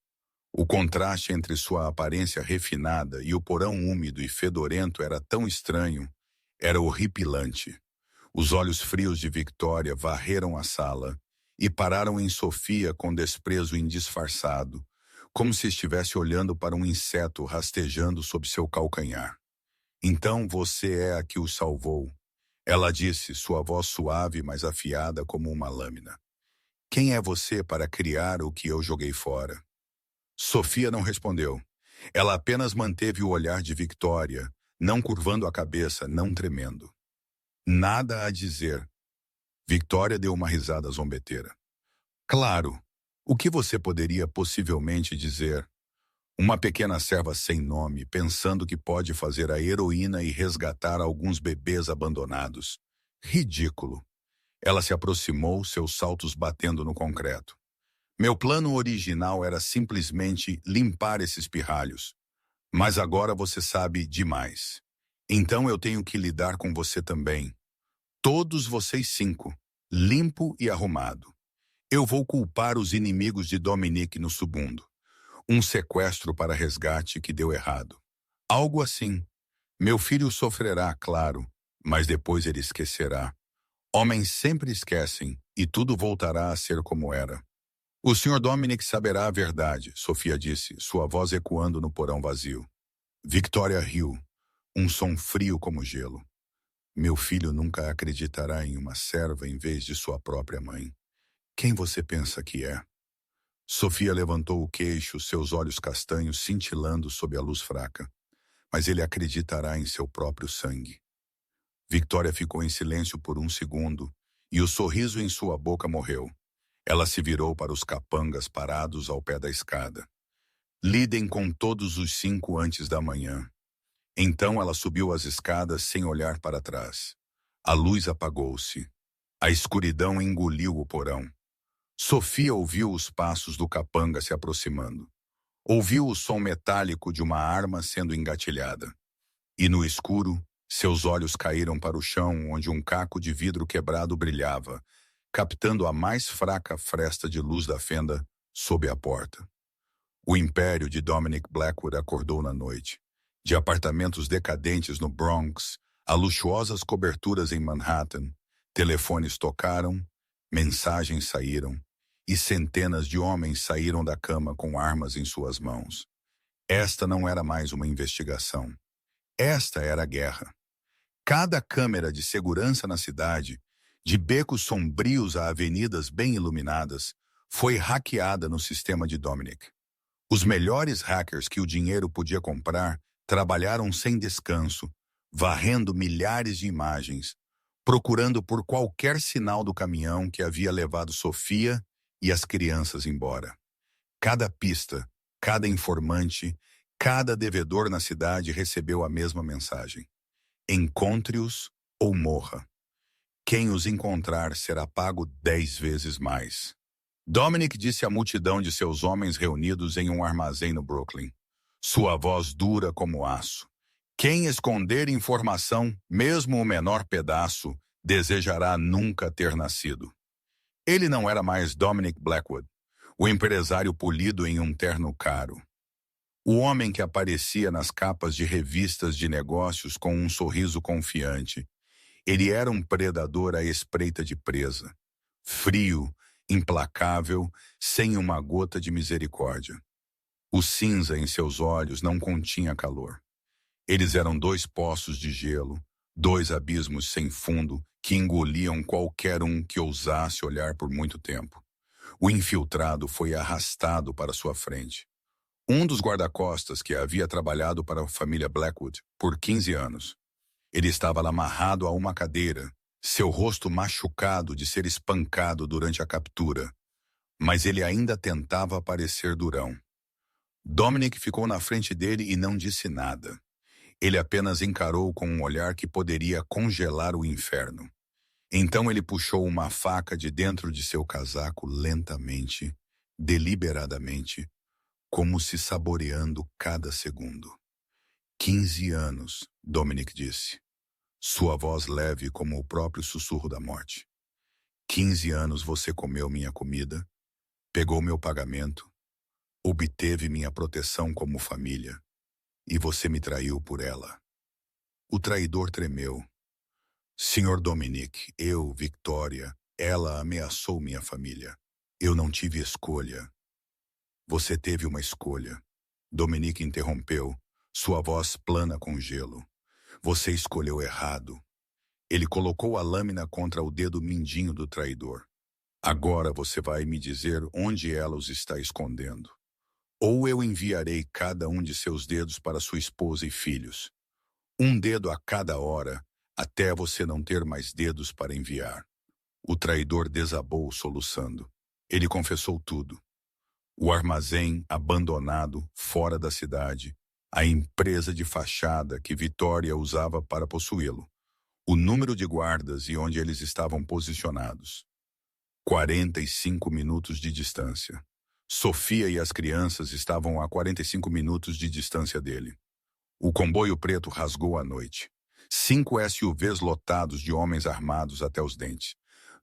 O contraste entre sua aparência refinada e o porão úmido e fedorento era tão estranho, era horripilante. Os olhos frios de Victoria varreram a sala e pararam em Sophia com desprezo indisfarçado, como se estivesse olhando para um inseto rastejando sob seu calcanhar. Então você é a que o salvou, ela disse, sua voz suave mas afiada como uma lâmina. Quem é você para criar o que eu joguei fora? Sophia não respondeu. Ela apenas manteve o olhar de Victoria, não curvando a cabeça, não tremendo. Nada a dizer. Victoria deu uma risada zombeteira. Claro, o que você poderia possivelmente dizer? Uma pequena serva sem nome, pensando que pode fazer a heroína e resgatar alguns bebês abandonados. Ridículo. Ela se aproximou, seus saltos batendo no concreto. Meu plano original era simplesmente limpar esses pirralhos. Mas agora você sabe demais. Então eu tenho que lidar com você também. Todos vocês 5, limpo e arrumado. Eu vou culpar os inimigos de Dominique no submundo. Um sequestro para resgate que deu errado. Algo assim. Meu filho sofrerá, claro, mas depois ele esquecerá. Homens sempre esquecem e tudo voltará a ser como era. O Sr. Dominic saberá a verdade, Sophia disse, sua voz ecoando no porão vazio. Victoria riu, um som frio como gelo. Meu filho nunca acreditará em uma serva em vez de sua própria mãe. Quem você pensa que é? Sophia levantou o queixo, seus olhos castanhos cintilando sob a luz fraca. Mas ele acreditará em seu próprio sangue. Victoria ficou em silêncio por um segundo, e o sorriso em sua boca morreu. Ela se virou para os capangas parados ao pé da escada. Lidem com todos os 5 antes da manhã. Então ela subiu as escadas sem olhar para trás. A luz apagou-se. A escuridão engoliu o porão. Sophia ouviu os passos do capanga se aproximando. Ouviu o som metálico de uma arma sendo engatilhada. E no escuro, seus olhos caíram para o chão onde um caco de vidro quebrado brilhava, captando a mais fraca fresta de luz da fenda sob a porta. O império de Dominic Blackwood acordou na noite. De apartamentos decadentes no Bronx a luxuosas coberturas em Manhattan, telefones tocaram, mensagens saíram, e centenas de homens saíram da cama com armas em suas mãos. Esta não era mais uma investigação. Esta era a guerra. Cada câmera de segurança na cidade, de becos sombrios a avenidas bem iluminadas, foi hackeada no sistema de Dominic. Os melhores hackers que o dinheiro podia comprar trabalharam sem descanso, varrendo milhares de imagens, procurando por qualquer sinal do caminhão que havia levado Sofia e as crianças embora. Cada pista, cada informante, cada devedor na cidade recebeu a mesma mensagem: encontre-os ou morra. Quem os encontrar será pago 10 vezes mais. Dominic disse à multidão de seus homens reunidos em um armazém no Brooklyn, sua voz dura como aço: quem esconder informação, mesmo o menor pedaço, desejará nunca ter nascido. Ele não era mais Dominic Blackwood, o empresário polido em um terno caro. O homem que aparecia nas capas de revistas de negócios com um sorriso confiante. Ele era um predador à espreita de presa. Frio, implacável, sem uma gota de misericórdia. O cinza em seus olhos não continha calor. Eles eram 2 poços de gelo, 2 abismos sem fundo que engoliam qualquer um que ousasse olhar por muito tempo. O infiltrado foi arrastado para sua frente. Um dos guarda-costas que havia trabalhado para a família Blackwood por 15 anos. Ele estava amarrado a uma cadeira, seu rosto machucado de ser espancado durante a captura, mas ele ainda tentava parecer durão. Dominic ficou na frente dele e não disse nada. Ele apenas encarou com um olhar que poderia congelar o inferno. Então ele puxou uma faca de dentro de seu casaco lentamente, deliberadamente, como se saboreando cada segundo. 15 anos, Dominic disse, sua voz leve como o próprio sussurro da morte. 15 anos você comeu minha comida, pegou meu pagamento, obteve minha proteção como família, e você me traiu por ela. O traidor tremeu. Senhor Dominic, eu, Victoria, ela ameaçou minha família. Eu não tive escolha. Você teve uma escolha. Dominic interrompeu, sua voz plana com gelo. Você escolheu errado. Ele colocou a lâmina contra o dedo mindinho do traidor. Agora você vai me dizer onde ela os está escondendo. Ou eu enviarei cada um de seus dedos para sua esposa e filhos. Um dedo a cada hora, até você não ter mais dedos para enviar. O traidor desabou soluçando. Ele confessou tudo. O armazém abandonado, fora da cidade, a empresa de fachada que Vitória usava para possuí-lo, o número de guardas e onde eles estavam posicionados. 45 minutos de distância. Sofia e as crianças estavam a 45 minutos de distância dele. O comboio preto rasgou a noite. 5 SUVs lotados de homens armados até os dentes.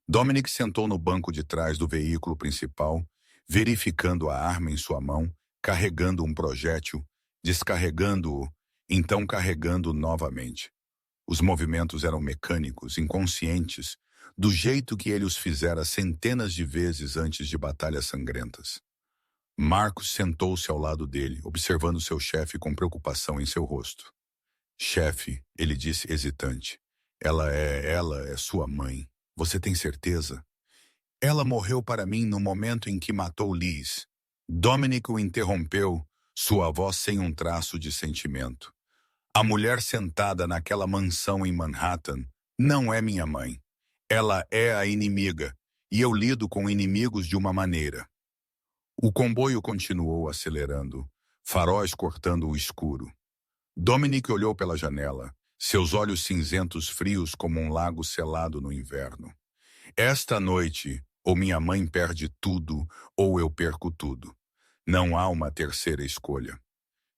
Dominic sentou no banco de trás do veículo principal, verificando a arma em sua mão, carregando um projétil, descarregando-o, então carregando novamente. Os movimentos eram mecânicos, inconscientes, do jeito que ele os fizera centenas de vezes antes de batalhas sangrentas. Marcos sentou-se ao lado dele, observando seu chefe com preocupação em seu rosto. Chefe, ele disse hesitante, ela é sua mãe. Você tem certeza? Ela morreu para mim no momento em que matou Liz. Dominic o interrompeu, sua voz sem um traço de sentimento. A mulher sentada naquela mansão em Manhattan não é minha mãe. Ela é a inimiga, e eu lido com inimigos de uma maneira. O comboio continuou acelerando, faróis cortando o escuro. Dominic olhou pela janela, seus olhos cinzentos frios como um lago selado no inverno. Esta noite, ou minha mãe perde tudo, ou eu perco tudo. Não há uma terceira escolha.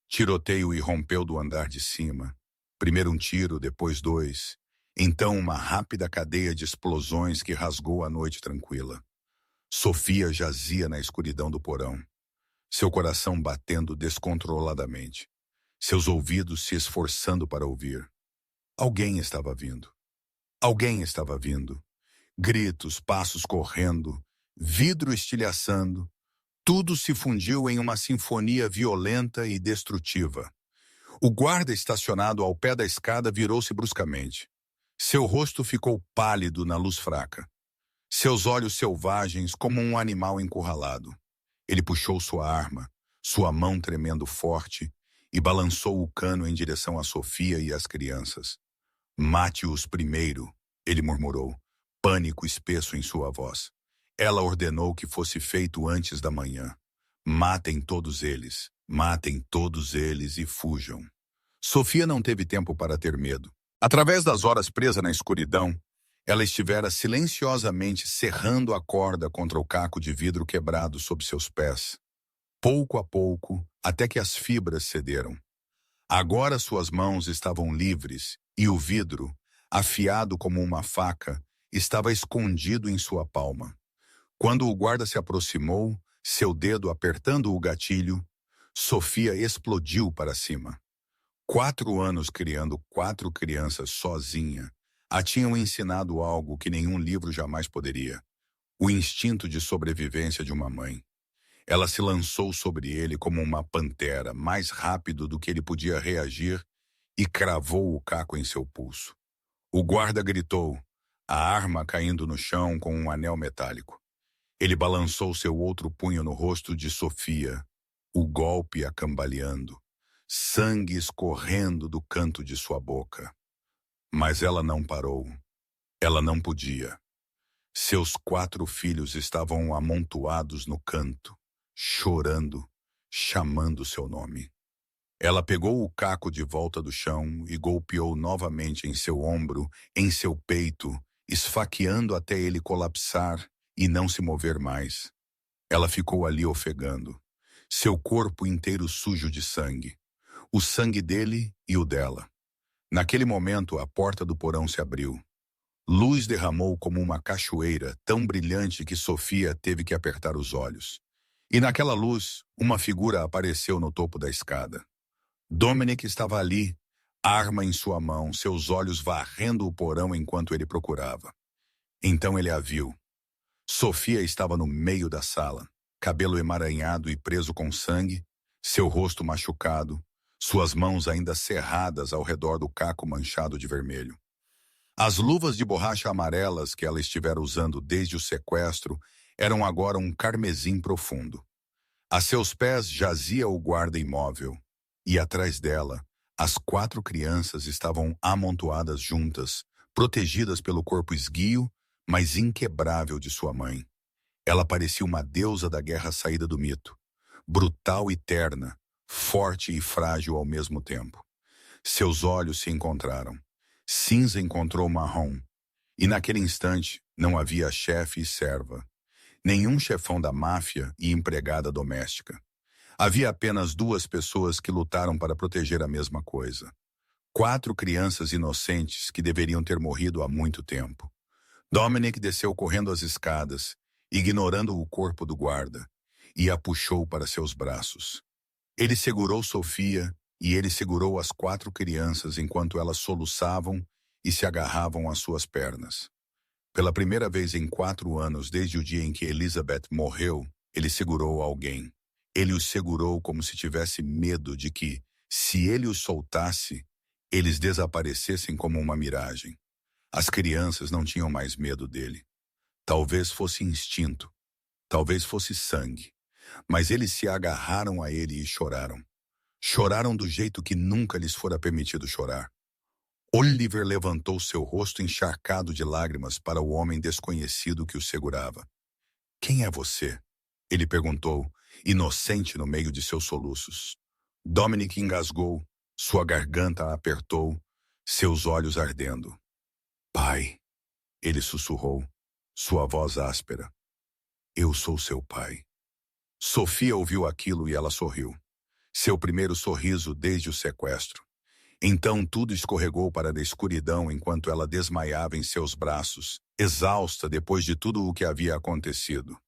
Tiroteio irrompeu do andar de cima. Primeiro um tiro, depois 2. Então uma rápida cadeia de explosões que rasgou a noite tranquila. Sofia jazia na escuridão do porão, seu coração batendo descontroladamente, seus ouvidos se esforçando para ouvir. Alguém estava vindo. Alguém estava vindo. Gritos, passos correndo, vidro estilhaçando, Tudo se fundiu em uma sinfonia violenta e destrutiva. O guarda estacionado ao pé da escada virou-se bruscamente. Seu rosto ficou pálido na luz fraca. Seus olhos selvagens como um animal encurralado. Ele puxou sua arma, sua mão tremendo forte, e balançou o cano em direção a Sofia e às crianças. Mate-os primeiro, ele murmurou, pânico espesso em sua voz. Ela ordenou que fosse feito antes da manhã. Matem todos eles e fujam. Sofia não teve tempo para ter medo. Através das horas presa na escuridão, ela estivera silenciosamente serrando a corda contra o caco de vidro quebrado sob seus pés. Pouco a pouco, até que as fibras cederam. Agora suas mãos estavam livres e o vidro, afiado como uma faca, estava escondido em sua palma. Quando o guarda se aproximou, seu dedo apertando o gatilho, Sofia explodiu para cima. 4 anos criando 4 crianças sozinha a tinham ensinado algo que nenhum livro jamais poderia: o instinto de sobrevivência de uma mãe. Ela se lançou sobre ele como uma pantera, mais rápido do que ele podia reagir, e cravou o caco em seu pulso. O guarda gritou, a arma caindo no chão com um anel metálico. Ele balançou seu outro punho no rosto de Sofia, o golpe a cambaleando, sangue escorrendo do canto de sua boca. Mas ela não parou. Ela não podia. Seus 4 filhos estavam amontoados no canto, chorando, chamando seu nome. Ela pegou o caco de volta do chão e golpeou novamente em seu ombro, em seu peito, esfaqueando até ele colapsar e não se mover mais. Ela ficou ali ofegando, seu corpo inteiro sujo de sangue, o sangue dele e o dela. Naquele momento, a porta do porão se abriu. Luz derramou como uma cachoeira, tão brilhante que Sofia teve que apertar os olhos. E naquela luz, uma figura apareceu no topo da escada. Dominic estava ali, arma em sua mão, seus olhos varrendo o porão enquanto ele procurava. Então ele a viu. Sofia estava no meio da sala, cabelo emaranhado e preso com sangue, seu rosto machucado, suas mãos ainda cerradas ao redor do caco manchado de vermelho. As luvas de borracha amarelas que ela estivera usando desde o sequestro eram agora um carmesim profundo. A seus pés jazia o guarda imóvel, e atrás dela, as 4 crianças estavam amontoadas juntas, protegidas pelo corpo esguio, mas inquebrável de sua mãe. Ela parecia uma deusa da guerra saída do mito, brutal e terna, forte e frágil ao mesmo tempo. Seus olhos se encontraram. Cinza encontrou marrom, e naquele instante não havia chefe e serva, nenhum chefão da máfia e empregada doméstica. Havia apenas 2 pessoas que lutaram para proteger a mesma coisa. 4 crianças inocentes que deveriam ter morrido há muito tempo. Dominic desceu correndo as escadas, ignorando o corpo do guarda, e a puxou para seus braços. Ele segurou Sofia e ele segurou as 4 crianças enquanto elas soluçavam e se agarravam às suas pernas. Pela primeira vez em 4 anos desde o dia em que Elizabeth morreu, ele segurou alguém. Ele os segurou como se tivesse medo de que, se ele os soltasse, eles desaparecessem como uma miragem. As crianças não tinham mais medo dele. Talvez fosse instinto, talvez fosse sangue, mas eles se agarraram a ele e choraram. Choraram do jeito que nunca lhes fora permitido chorar. Oliver levantou seu rosto encharcado de lágrimas para o homem desconhecido que o segurava. Quem é você? Ele perguntou, inocente no meio de seus soluços. Dominic engasgou, sua garganta apertou, seus olhos ardendo. Pai, ele sussurrou, sua voz áspera. Eu sou seu pai. Sofia ouviu aquilo e ela sorriu. Seu primeiro sorriso desde o sequestro. Então tudo escorregou para a escuridão enquanto ela desmaiava em seus braços, exausta depois de tudo o que havia acontecido.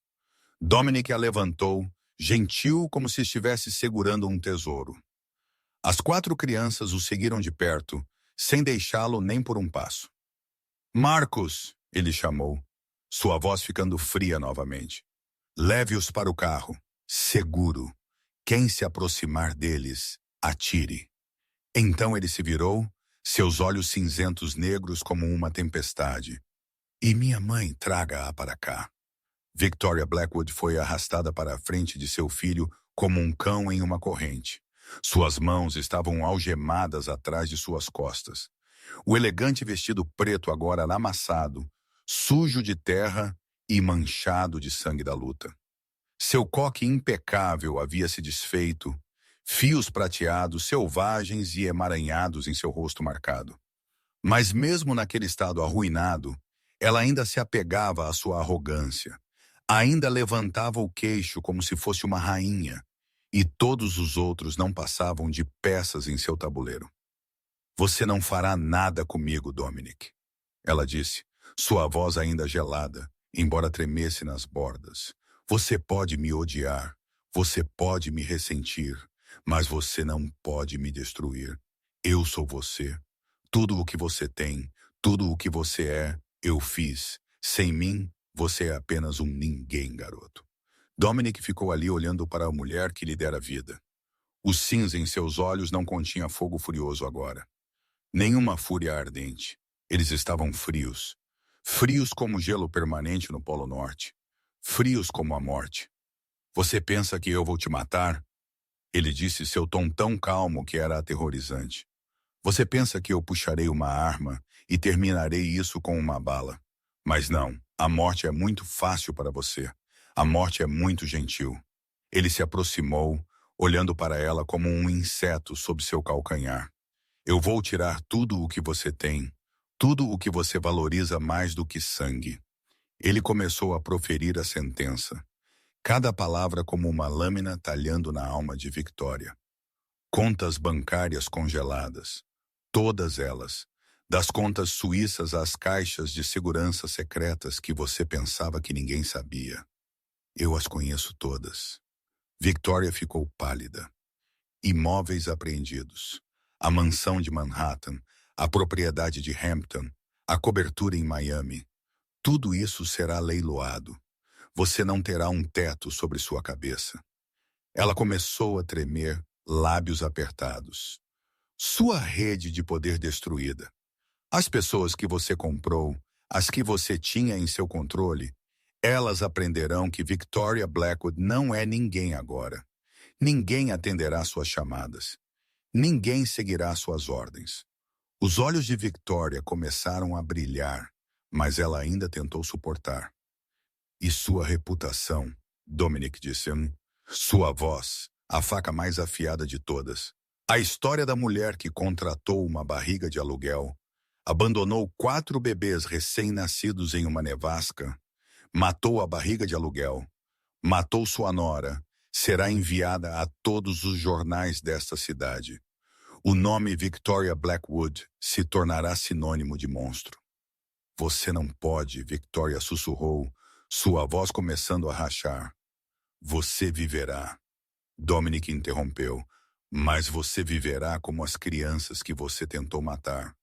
Dominic a levantou, gentil como se estivesse segurando um tesouro. As 4 crianças o seguiram de perto, sem deixá-lo nem por um passo. Marcos, ele chamou, sua voz ficando fria novamente. Leve-os para o carro. seguro. Quem se aproximar deles, atire. Então ele se virou, seus olhos cinzentos negros como uma tempestade. E minha mãe, traga-a para cá. Victoria Blackwood foi arrastada para a frente de seu filho como um cão em uma corrente. Suas mãos estavam algemadas atrás de suas costas. O elegante vestido preto agora amassado, sujo de terra e manchado de sangue da luta. Seu coque impecável havia se desfeito, fios prateados, selvagens e emaranhados em seu rosto marcado. Mas mesmo naquele estado arruinado, ela ainda se apegava à sua arrogância. Ainda levantava o queixo como se fosse uma rainha, e todos os outros não passavam de peças em seu tabuleiro. Você não fará nada comigo, Dominic, ela disse, sua voz ainda gelada, embora tremesse nas bordas. Você pode me odiar, você pode me ressentir, mas você não pode me destruir. Eu sou você. Tudo o que você tem, tudo o que você é, eu fiz. Sem mim, você é apenas um ninguém, garoto. Dominic ficou ali olhando para a mulher que lhe dera vida. O cinza em seus olhos não continha fogo furioso agora. Nenhuma fúria ardente. Eles estavam frios. Frios como gelo permanente no Polo Norte. Frios como a morte. Você pensa que eu vou te matar? Ele disse, seu tom tão calmo que era aterrorizante. Você pensa que eu puxarei uma arma e terminarei isso com uma bala. Mas não, a morte é muito fácil para você. A morte é muito gentil. Ele se aproximou, olhando para ela como um inseto sob seu calcanhar. Eu vou tirar tudo o que você tem, tudo o que você valoriza mais do que sangue. Ele começou a proferir a sentença, cada palavra como uma lâmina talhando na alma de Victoria. Contas bancárias congeladas, todas elas, das contas suíças às caixas de segurança secretas que você pensava que ninguém sabia. Eu as conheço todas. Victoria ficou pálida. Imóveis apreendidos. A mansão de Manhattan, a propriedade de Hampton, a cobertura em Miami. Tudo isso será leiloado. Você não terá um teto sobre sua cabeça. Ela começou a tremer, lábios apertados. Sua rede de poder destruída. As pessoas que você comprou, as que você tinha em seu controle, elas aprenderão que Victoria Blackwood não é ninguém agora. Ninguém atenderá suas chamadas. Ninguém seguirá suas ordens. Os olhos de Victoria começaram a brilhar, mas ela ainda tentou suportar. E sua reputação, Dominic disse, sua voz, a faca mais afiada de todas. A história da mulher que contratou uma barriga de aluguel, abandonou 4 bebês recém-nascidos em uma nevasca, matou a barriga de aluguel, matou sua nora, será enviada a todos os jornais desta cidade. O nome Victoria Blackwood se tornará sinônimo de monstro. Você não pode, Victoria sussurrou, sua voz começando a rachar. Você viverá. Dominic interrompeu. Mas você viverá como as crianças que você tentou matar.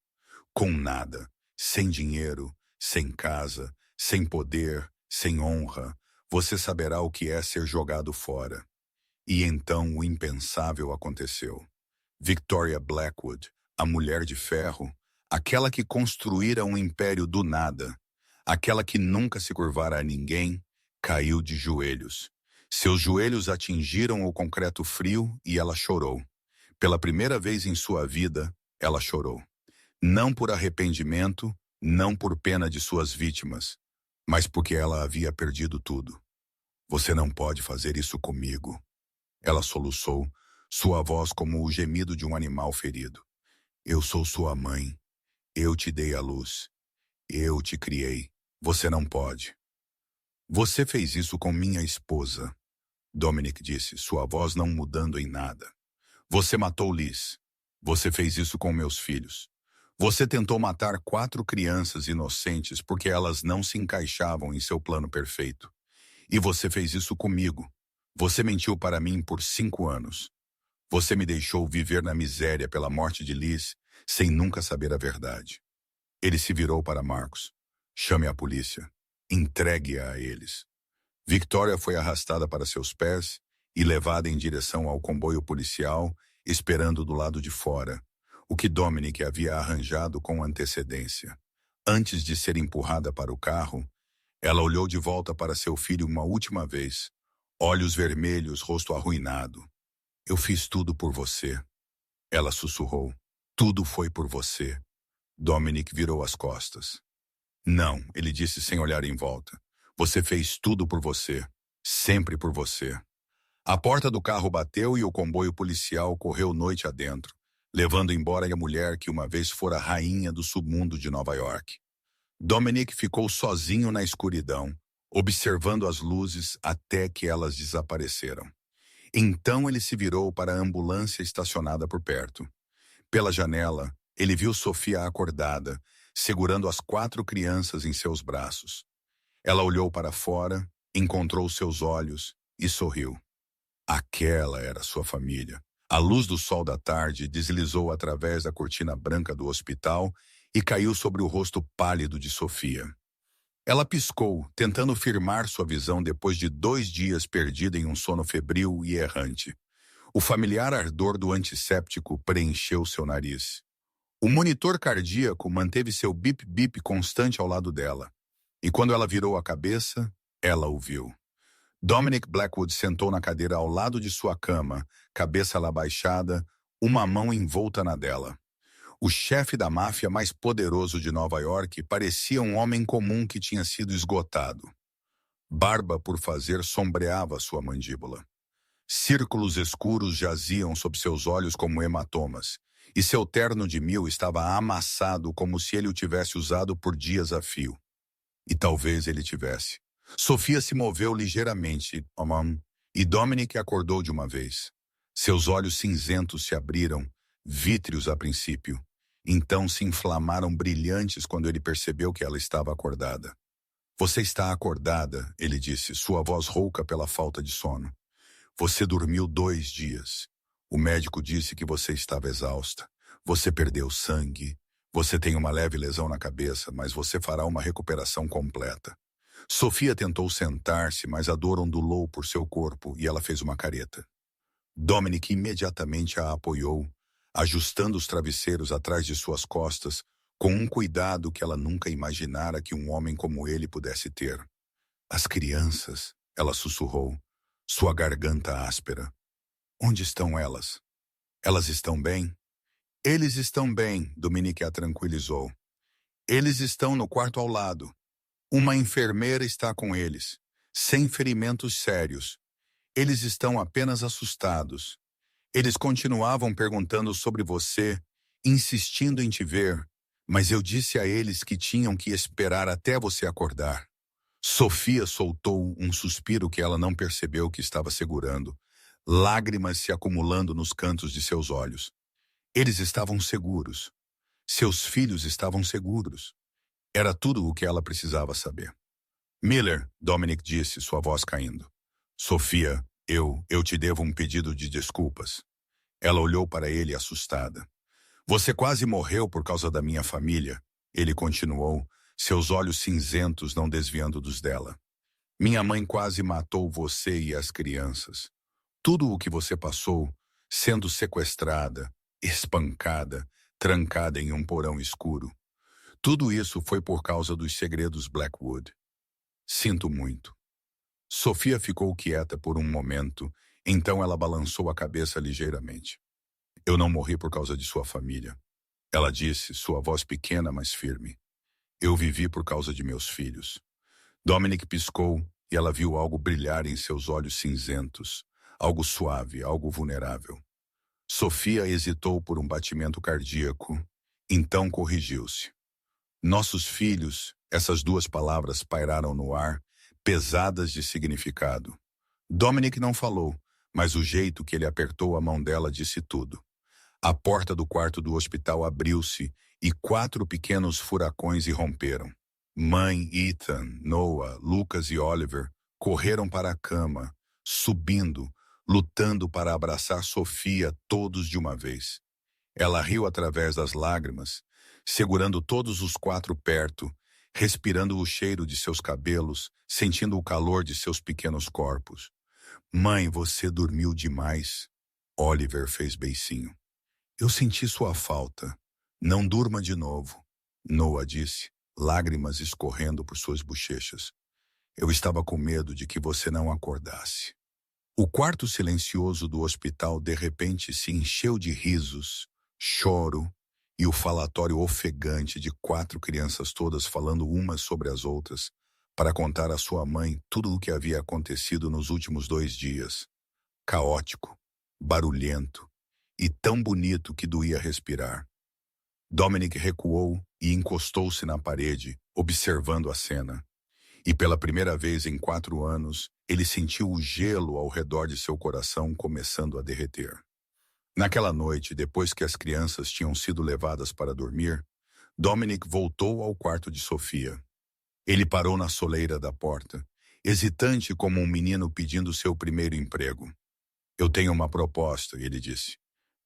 Com nada, sem dinheiro, sem casa, sem poder, sem honra. Você saberá o que é ser jogado fora. E então o impensável aconteceu. Victoria Blackwood, a mulher de ferro, aquela que construíra um império do nada, aquela que nunca se curvara a ninguém, caiu de joelhos. Seus joelhos atingiram o concreto frio e ela chorou. Pela primeira vez em sua vida, ela chorou. Não por arrependimento, não por pena de suas vítimas, mas porque ela havia perdido tudo. Você não pode fazer isso comigo. Ela soluçou, sua voz como o gemido de um animal ferido. Eu sou sua mãe. Eu te dei a luz. Eu te criei. Você não pode. Você fez isso com minha esposa, Dominic disse, sua voz não mudando em nada. Você matou Liz. Você fez isso com meus filhos. Você tentou matar 4 crianças inocentes porque elas não se encaixavam em seu plano perfeito. E você fez isso comigo. Você mentiu para mim por 5 anos. Você me deixou viver na miséria pela morte de Liz, sem nunca saber a verdade. Ele se virou para Marcos. Chame a polícia. Entregue-a a eles. Victoria foi arrastada para seus pés e levada em direção ao comboio policial, esperando do lado de fora, o que Dominic havia arranjado com antecedência. Antes de ser empurrada para o carro, ela olhou de volta para seu filho uma última vez, olhos vermelhos, rosto arruinado. Eu fiz tudo por você, ela sussurrou. Tudo foi por você. Dominic virou as costas. Não, ele disse sem olhar em volta. Você fez tudo por você. Sempre por você. A porta do carro bateu e o comboio policial correu noite adentro, levando embora a mulher que uma vez fora rainha do submundo de Nova York. Dominic ficou sozinho na escuridão, observando as luzes até que elas desapareceram. Então ele se virou para a ambulância estacionada por perto. Pela janela, ele viu Sofia acordada, segurando as 4 crianças em seus braços. Ela olhou para fora, encontrou seus olhos e sorriu. Aquela era sua família. A luz do sol da tarde deslizou através da cortina branca do hospital e caiu sobre o rosto pálido de Sofia. Ela piscou, tentando firmar sua visão depois de 2 dias perdida em um sono febril e errante. O familiar ardor do antisséptico preencheu seu nariz. O monitor cardíaco manteve seu bip-bip constante ao lado dela. E quando ela virou a cabeça, ela o viu. Dominic Blackwood sentou na cadeira ao lado de sua cama, cabeça lá baixada, uma mão envolta na dela. O chefe da máfia mais poderoso de Nova York parecia um homem comum que tinha sido esgotado. Barba por fazer sombreava sua mandíbula. Círculos escuros jaziam sob seus olhos como hematomas, e seu terno de mil estava amassado como se ele o tivesse usado por dias a fio. E talvez ele tivesse. Sofia se moveu ligeiramente, e Dominic acordou de uma vez. Seus olhos cinzentos se abriram, vítreos a princípio. Então se inflamaram brilhantes quando ele percebeu que ela estava acordada. Você está acordada, ele disse, sua voz rouca pela falta de sono. Você dormiu 2 dias. O médico disse que você estava exausta. Você perdeu sangue. Você tem uma leve lesão na cabeça, mas você fará uma recuperação completa. Sofia tentou sentar-se, mas a dor ondulou por seu corpo e ela fez uma careta. Dominic imediatamente a apoiou, ajustando os travesseiros atrás de suas costas, com um cuidado que ela nunca imaginara que um homem como ele pudesse ter. As crianças, ela sussurrou, sua garganta áspera. Onde estão elas? Elas estão bem? Eles estão bem, Dominic a tranquilizou. Eles estão no quarto ao lado. Uma enfermeira está com eles, sem ferimentos sérios. Eles estão apenas assustados. Eles continuavam perguntando sobre você, insistindo em te ver, mas eu disse a eles que tinham que esperar até você acordar. Sofia soltou um suspiro que ela não percebeu que estava segurando, lágrimas se acumulando nos cantos de seus olhos. Eles estavam seguros. Seus filhos estavam seguros. Era tudo o que ela precisava saber. Miller, Dominic disse, sua voz caindo. Sofia, eu te devo um pedido de desculpas. Ela olhou para ele assustada. Você quase morreu por causa da minha família, ele continuou, seus olhos cinzentos não desviando dos dela. Minha mãe quase matou você e as crianças. Tudo o que você passou, sendo sequestrada, espancada, trancada em um porão escuro. Tudo isso foi por causa dos segredos Blackwood. Sinto muito. Sofia ficou quieta por um momento, então ela balançou a cabeça ligeiramente. Eu não morri por causa de sua família. Ela disse, sua voz pequena, mas firme. Eu vivi por causa de meus filhos. Dominic piscou e ela viu algo brilhar em seus olhos cinzentos, algo suave, algo vulnerável. Sofia hesitou por um batimento cardíaco, então corrigiu-se. Nossos filhos, essas 2 palavras pairaram no ar, pesadas de significado. Dominic não falou, mas o jeito que ele apertou a mão dela disse tudo. A porta do quarto do hospital abriu-se e 4 pequenos furacões irromperam. Mãe, Ethan, Noah, Lucas e Oliver correram para a cama, subindo, lutando para abraçar Sofia todos de uma vez. Ela riu através das lágrimas, segurando todos os 4 perto, respirando o cheiro de seus cabelos, sentindo o calor de seus pequenos corpos. Mãe, você dormiu demais. Oliver fez beicinho. Eu senti sua falta. Não durma de novo. Noah disse, lágrimas escorrendo por suas bochechas. Eu estava com medo de que você não acordasse. O quarto silencioso do hospital de repente se encheu de risos, choro e o falatório ofegante de 4 crianças todas falando umas sobre as outras para contar à sua mãe tudo o que havia acontecido nos últimos 2 dias. Caótico, barulhento e tão bonito que doía respirar. Dominic recuou e encostou-se na parede, observando a cena. E pela primeira vez em 4 anos, ele sentiu o gelo ao redor de seu coração começando a derreter. Naquela noite, depois que as crianças tinham sido levadas para dormir, Dominic voltou ao quarto de Sofia. Ele parou na soleira da porta, hesitante como um menino pedindo seu primeiro emprego. Eu tenho uma proposta, ele disse.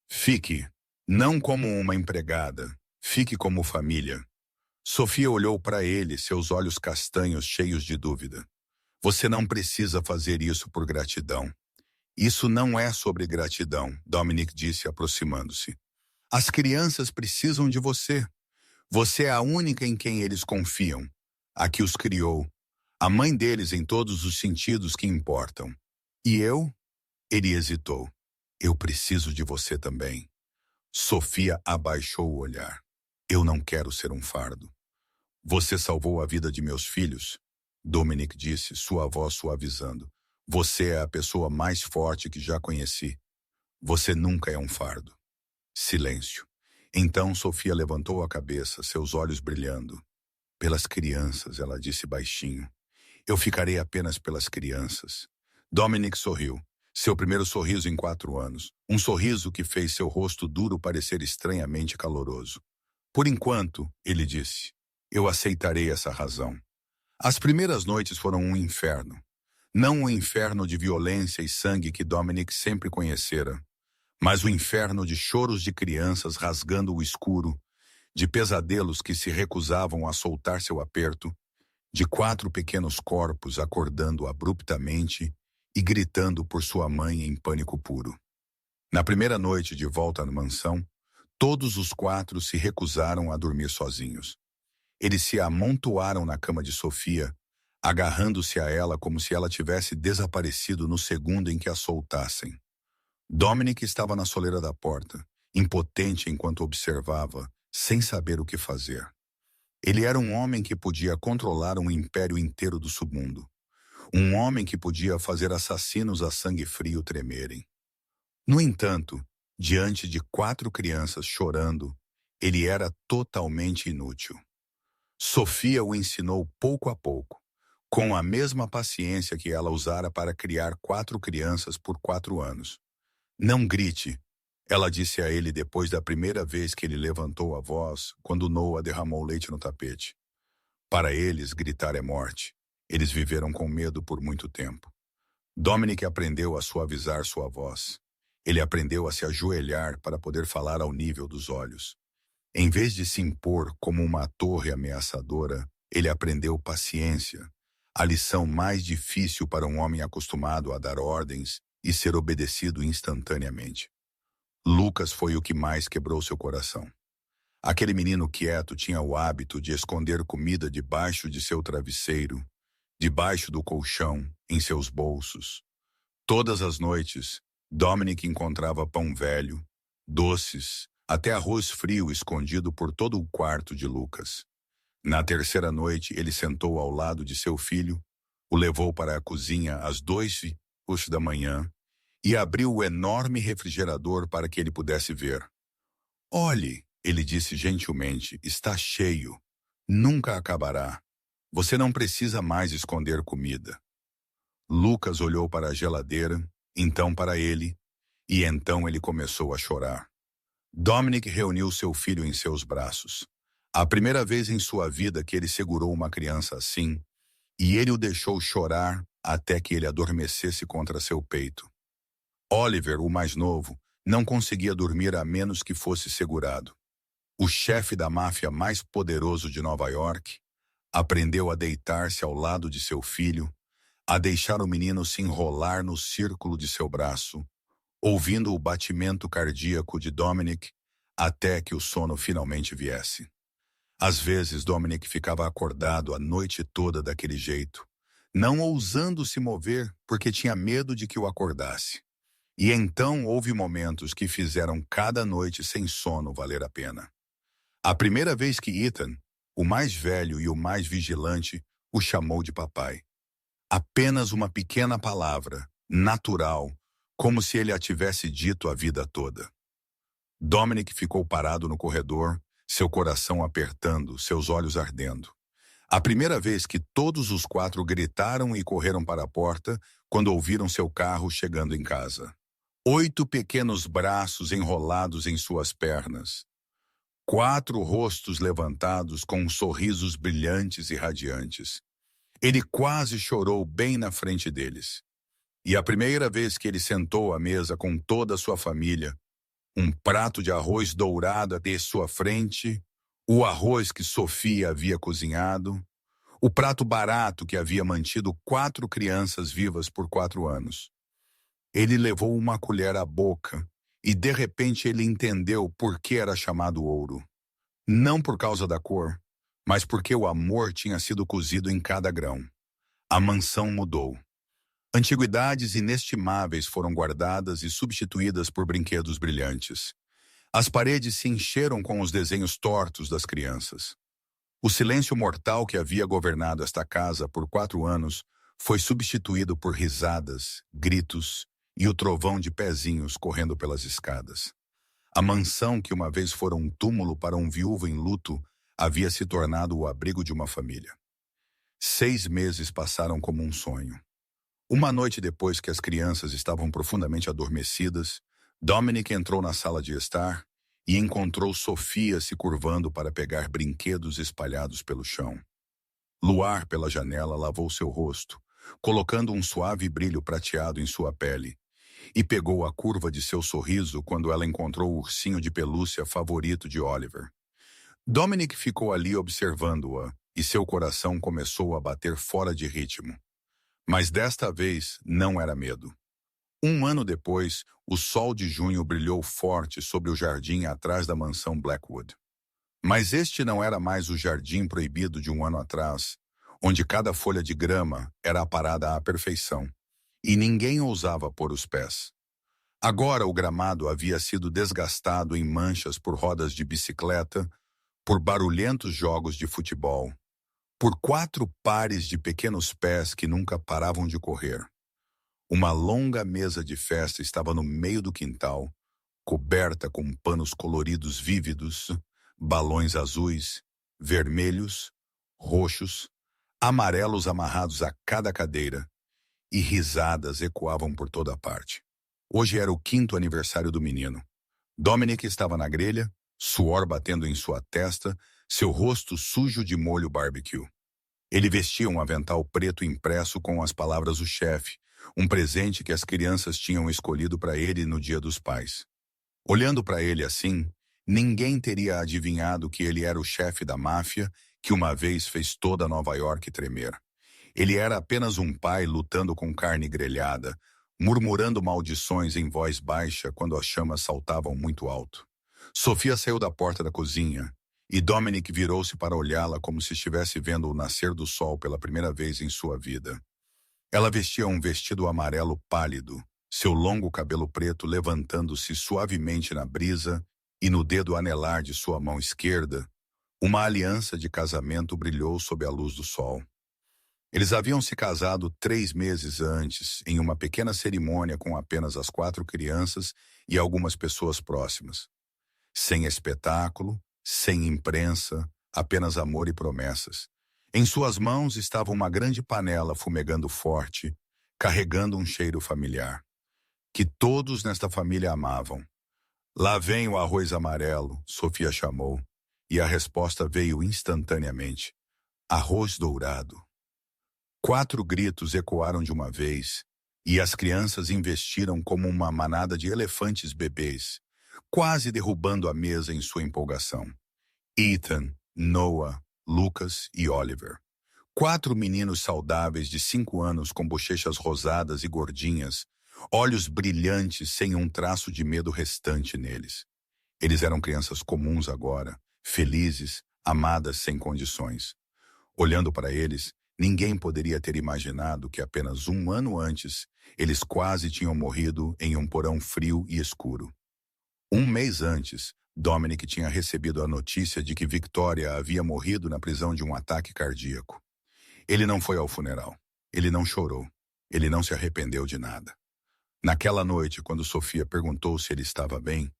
Fique, não como uma empregada, fique como família. Sofia olhou para ele, seus olhos castanhos cheios de dúvida. Você não precisa fazer isso por gratidão. Isso não é sobre gratidão, Dominic disse aproximando-se. As crianças precisam de você. Você é a única em quem eles confiam. A que os criou. A mãe deles em todos os sentidos que importam. E eu? Ele hesitou. Eu preciso de você também. Sofia abaixou o olhar. Eu não quero ser um fardo. Você salvou a vida de meus filhos, Dominic disse, sua voz suavizando. Você é a pessoa mais forte que já conheci. Você nunca é um fardo. Silêncio. Então Sofia levantou a cabeça, seus olhos brilhando. Pelas crianças, ela disse baixinho. Eu ficarei apenas pelas crianças. Dominic sorriu. Seu primeiro sorriso em 4 anos. Um sorriso que fez seu rosto duro parecer estranhamente caloroso. Por enquanto, ele disse, eu aceitarei essa razão. As primeiras noites foram um inferno. Não o inferno de violência e sangue que Dominic sempre conhecera, mas o inferno de choros de crianças rasgando o escuro, de pesadelos que se recusavam a soltar seu aperto, de 4 pequenos corpos acordando abruptamente e gritando por sua mãe em pânico puro. Na primeira noite de volta à mansão, todos os 4 se recusaram a dormir sozinhos. Eles se amontoaram na cama de Sofia, agarrando-se a ela como se ela tivesse desaparecido no segundo em que a soltassem. Dominic estava na soleira da porta, impotente enquanto observava, sem saber o que fazer. Ele era um homem que podia controlar um império inteiro do submundo. Um homem que podia fazer assassinos a sangue frio tremerem. No entanto, diante de 4 crianças chorando, ele era totalmente inútil. Sofia o ensinou pouco a pouco, com a mesma paciência que ela usara para criar 4 crianças por 4 anos. Não grite, ela disse a ele depois da primeira vez que ele levantou a voz, quando Noah derramou leite no tapete. Para eles, gritar é morte. Eles viveram com medo por muito tempo. Dominic aprendeu a suavizar sua voz. Ele aprendeu a se ajoelhar para poder falar ao nível dos olhos. Em vez de se impor como uma torre ameaçadora, ele aprendeu paciência, a lição mais difícil para um homem acostumado a dar ordens e ser obedecido instantaneamente. Lucas foi o que mais quebrou seu coração. Aquele menino quieto tinha o hábito de esconder comida debaixo de seu travesseiro, debaixo do colchão, em seus bolsos. Todas as noites, Dominic encontrava pão velho, doces, até arroz frio escondido por todo o quarto de Lucas. Na terceira noite, ele sentou ao lado de seu filho, o levou para a cozinha às 2h da manhã e abriu o enorme refrigerador para que ele pudesse ver. Olhe, ele disse gentilmente, está cheio. Nunca acabará. Você não precisa mais esconder comida. Lucas olhou para a geladeira, então para ele, e então ele começou a chorar. Dominic reuniu seu filho em seus braços. A primeira vez em sua vida que ele segurou uma criança assim, e ele o deixou chorar até que ele adormecesse contra seu peito. Oliver, o mais novo, não conseguia dormir a menos que fosse segurado. O chefe da máfia mais poderoso de Nova York aprendeu a deitar-se ao lado de seu filho, a deixar o menino se enrolar no círculo de seu braço, ouvindo o batimento cardíaco de Dominic até que o sono finalmente viesse. Às vezes, Dominic ficava acordado a noite toda daquele jeito, não ousando se mover porque tinha medo de que o acordasse. E então houve momentos que fizeram cada noite sem sono valer a pena. A primeira vez que Ethan, o mais velho e o mais vigilante, o chamou de papai. Apenas uma pequena palavra, natural, como se ele a tivesse dito a vida toda. Dominic ficou parado no corredor, seu coração apertando, seus olhos ardendo. A primeira vez que todos os quatro gritaram e correram para a porta quando ouviram seu carro chegando em casa. 8 pequenos braços enrolados em suas pernas. 4 rostos levantados com sorrisos brilhantes e radiantes. Ele quase chorou bem na frente deles. E a primeira vez que ele sentou à mesa com toda a sua família, um prato de arroz dourado à sua frente, o arroz que Sofia havia cozinhado, o prato barato que havia mantido 4 crianças vivas por 4 anos. Ele levou uma colher à boca e de repente ele entendeu por que era chamado ouro. Não por causa da cor, mas porque o amor tinha sido cozido em cada grão. A mansão mudou. Antiguidades inestimáveis foram guardadas e substituídas por brinquedos brilhantes. As paredes se encheram com os desenhos tortos das crianças. O silêncio mortal que havia governado esta casa por 4 anos foi substituído por risadas, gritos e o trovão de pezinhos correndo pelas escadas. A mansão que uma vez fora um túmulo para um viúvo em luto havia se tornado o abrigo de uma família. 6 meses passaram como um sonho. Uma noite depois que as crianças estavam profundamente adormecidas, Dominic entrou na sala de estar e encontrou Sofia se curvando para pegar brinquedos espalhados pelo chão. Luar pela janela lavou seu rosto, colocando um suave brilho prateado em sua pele, e pegou a curva de seu sorriso quando ela encontrou o ursinho de pelúcia favorito de Oliver. Dominic ficou ali observando-a e seu coração começou a bater fora de ritmo. Mas desta vez não era medo. 1 ano depois, o sol de junho brilhou forte sobre o jardim atrás da mansão Blackwood. Mas este não era mais o jardim proibido de 1 ano atrás, onde cada folha de grama era aparada à perfeição, e ninguém ousava pôr os pés. Agora o gramado havia sido desgastado em manchas por rodas de bicicleta, por barulhentos jogos de futebol, por 4 pares de pequenos pés que nunca paravam de correr. Uma longa mesa de festa estava no meio do quintal, coberta com panos coloridos vívidos, balões azuis, vermelhos, roxos, amarelos amarrados a cada cadeira, e risadas ecoavam por toda parte. Hoje era o 5º aniversário do menino. Dominic estava na grelha, suor batendo em sua testa, seu rosto sujo de molho barbecue. Ele vestia um avental preto impresso com as palavras "o chefe", um presente que as crianças tinham escolhido para ele no Dia dos Pais. Olhando para ele assim, ninguém teria adivinhado que ele era o chefe da máfia que uma vez fez toda Nova York tremer. Ele era apenas um pai lutando com carne grelhada, murmurando maldições em voz baixa quando as chamas saltavam muito alto. Sofia saiu da porta da cozinha e Dominic virou-se para olhá-la como se estivesse vendo o nascer do sol pela primeira vez em sua vida. Ela vestia um vestido amarelo pálido, seu longo cabelo preto levantando-se suavemente na brisa e no dedo anelar de sua mão esquerda, uma aliança de casamento brilhou sob a luz do sol. Eles haviam se casado 3 meses antes, em uma pequena cerimônia com apenas as 4 crianças e algumas pessoas próximas. Sem espetáculo, sem imprensa, apenas amor e promessas. Em suas mãos estava uma grande panela fumegando forte, carregando um cheiro familiar, que todos nesta família amavam. "Lá vem o arroz amarelo", Sofia chamou, e a resposta veio instantaneamente: "Arroz dourado". 4 gritos ecoaram de uma vez, e as crianças investiram como uma manada de elefantes bebês, quase derrubando a mesa em sua empolgação. Ethan, Noah, Lucas e Oliver. 4 meninos saudáveis de 5 anos com bochechas rosadas e gordinhas, olhos brilhantes sem um traço de medo restante neles. Eles eram crianças comuns agora, felizes, amadas sem condições. Olhando para eles, ninguém poderia ter imaginado que apenas um ano antes, eles quase tinham morrido em um porão frio e escuro. Um mês antes, Dominic tinha recebido a notícia de que Victoria havia morrido na prisão de um ataque cardíaco. Ele não foi ao funeral. Ele não chorou. Ele não se arrependeu de nada. Naquela noite, quando Sofia perguntou se ele estava bem,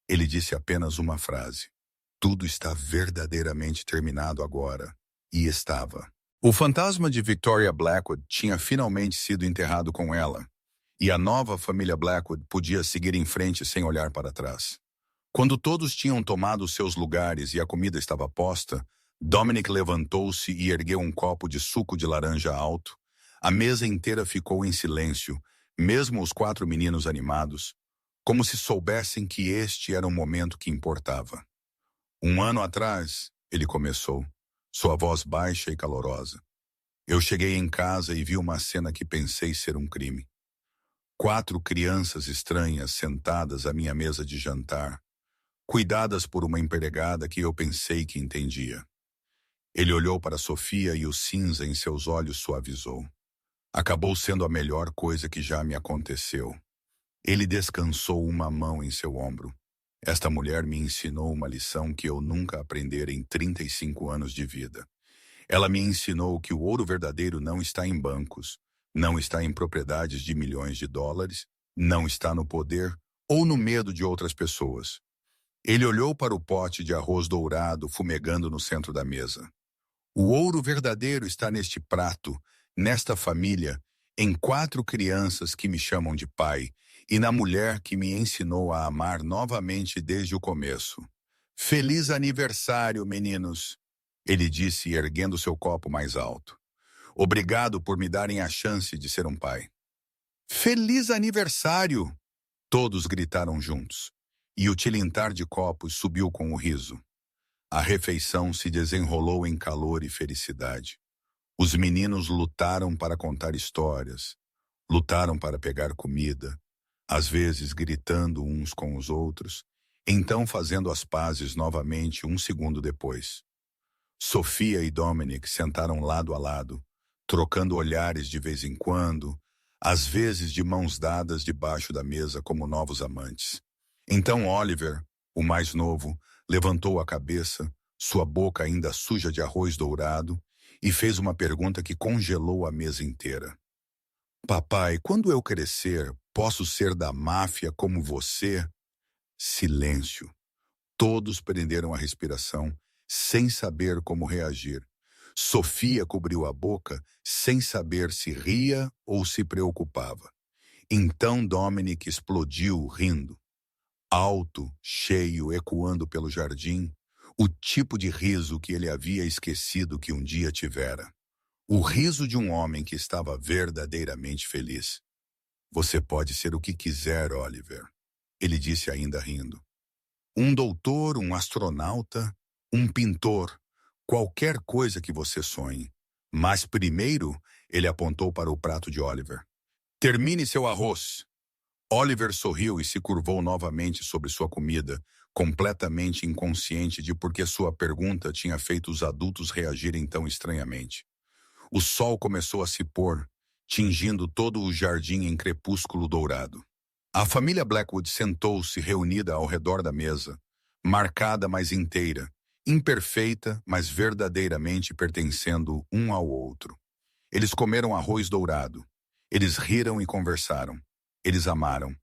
ele disse apenas uma frase: "Tudo está verdadeiramente terminado agora." E estava. O fantasma de Victoria Blackwood tinha finalmente sido enterrado com ela, e a nova família Blackwood podia seguir em frente sem olhar para trás. Quando todos tinham tomado seus lugares e a comida estava posta, Dominic levantou-se e ergueu um copo de suco de laranja alto. A mesa inteira ficou em silêncio, mesmo os 4 meninos animados, como se soubessem que este era um momento que importava. Um ano atrás, ele começou, sua voz baixa e calorosa. Eu cheguei em casa e vi uma cena que pensei ser um crime. 4 crianças estranhas sentadas à minha mesa de jantar, cuidadas por uma empregada que eu pensei que entendia. Ele olhou para Sofia e o cinza em seus olhos suavizou. Acabou sendo a melhor coisa que já me aconteceu. Ele descansou uma mão em seu ombro. Esta mulher me ensinou uma lição que eu nunca aprendera em 35 anos de vida. Ela me ensinou que o ouro verdadeiro não está em bancos, não está em propriedades de milhões de dólares, não está no poder ou no medo de outras pessoas. Ele olhou para o pote de arroz dourado fumegando no centro da mesa. O ouro verdadeiro está neste prato, nesta família, em 4 crianças que me chamam de pai, e na mulher que me ensinou a amar novamente desde o começo. Feliz aniversário, meninos! Ele disse, erguendo seu copo mais alto. Obrigado por me darem a chance de ser um pai. Feliz aniversário! Todos gritaram juntos, e o tilintar de copos subiu com o riso. A refeição se desenrolou em calor e felicidade. Os meninos lutaram para contar histórias, lutaram para pegar comida, às vezes gritando uns com os outros, então fazendo as pazes novamente um segundo depois. Sofia e Dominic sentaram lado a lado, trocando olhares de vez em quando, às vezes de mãos dadas debaixo da mesa como novos amantes. Então Oliver, o mais novo, levantou a cabeça, sua boca ainda suja de arroz dourado, e fez uma pergunta que congelou a mesa inteira. Papai, quando eu crescer, posso ser da máfia como você? Silêncio. Todos prenderam a respiração, sem saber como reagir. Sofia cobriu a boca, sem saber se ria ou se preocupava. Então Dominic explodiu, rindo. Alto, cheio, ecoando pelo jardim, o tipo de riso que ele havia esquecido que um dia tivera. O riso de um homem que estava verdadeiramente feliz. Você pode ser o que quiser, Oliver, ele disse ainda rindo. Um doutor, um astronauta, um pintor, qualquer coisa que você sonhe. Mas primeiro, ele apontou para o prato de Oliver. Termine seu arroz. Oliver sorriu e se curvou novamente sobre sua comida, completamente inconsciente de por que sua pergunta tinha feito os adultos reagirem tão estranhamente. O sol começou a se pôr, tingindo todo o jardim em crepúsculo dourado. A família Blackwood sentou-se reunida ao redor da mesa, marcada mas inteira, imperfeita mas verdadeiramente pertencendo um ao outro. Eles comeram arroz dourado. Eles riram e conversaram. Eles amaram.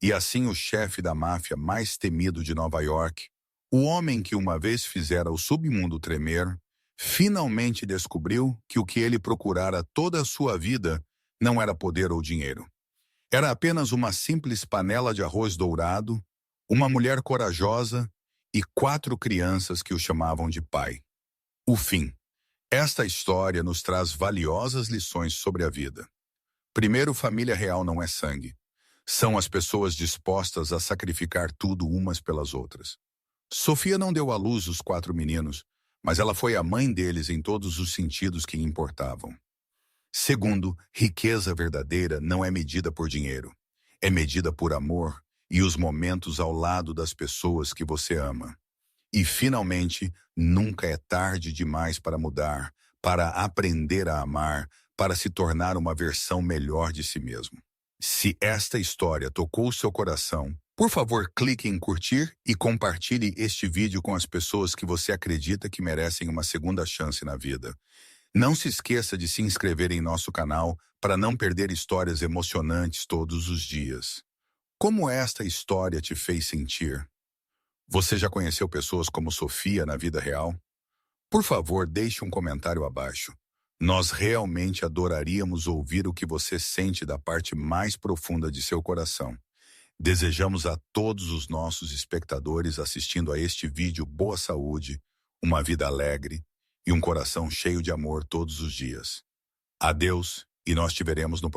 E assim o chefe da máfia mais temido de Nova York, o homem que uma vez fizera o submundo tremer, finalmente descobriu que o que ele procurara toda a sua vida não era poder ou dinheiro. Era apenas uma simples panela de arroz dourado, uma mulher corajosa e 4 crianças que o chamavam de pai. O fim. Esta história nos traz valiosas lições sobre a vida. Primeiro, família real não é sangue. São as pessoas dispostas a sacrificar tudo umas pelas outras. Sofia não deu à luz os 4 meninos, mas ela foi a mãe deles em todos os sentidos que importavam. Segundo, riqueza verdadeira não é medida por dinheiro. É medida por amor e os momentos ao lado das pessoas que você ama. E, finalmente, nunca é tarde demais para mudar, para aprender a amar, para se tornar uma versão melhor de si mesmo. Se esta história tocou o seu coração, por favor, clique em curtir e compartilhe este vídeo com as pessoas que você acredita que merecem uma segunda chance na vida. Não se esqueça de se inscrever em nosso canal para não perder histórias emocionantes todos os dias. Como esta história te fez sentir? Você já conheceu pessoas como Sofia na vida real? Por favor, deixe um comentário abaixo. Nós realmente adoraríamos ouvir o que você sente da parte mais profunda de seu coração. Desejamos a todos os nossos espectadores assistindo a este vídeo boa saúde, uma vida alegre e um coração cheio de amor todos os dias. Adeus, e nós te veremos no próximo.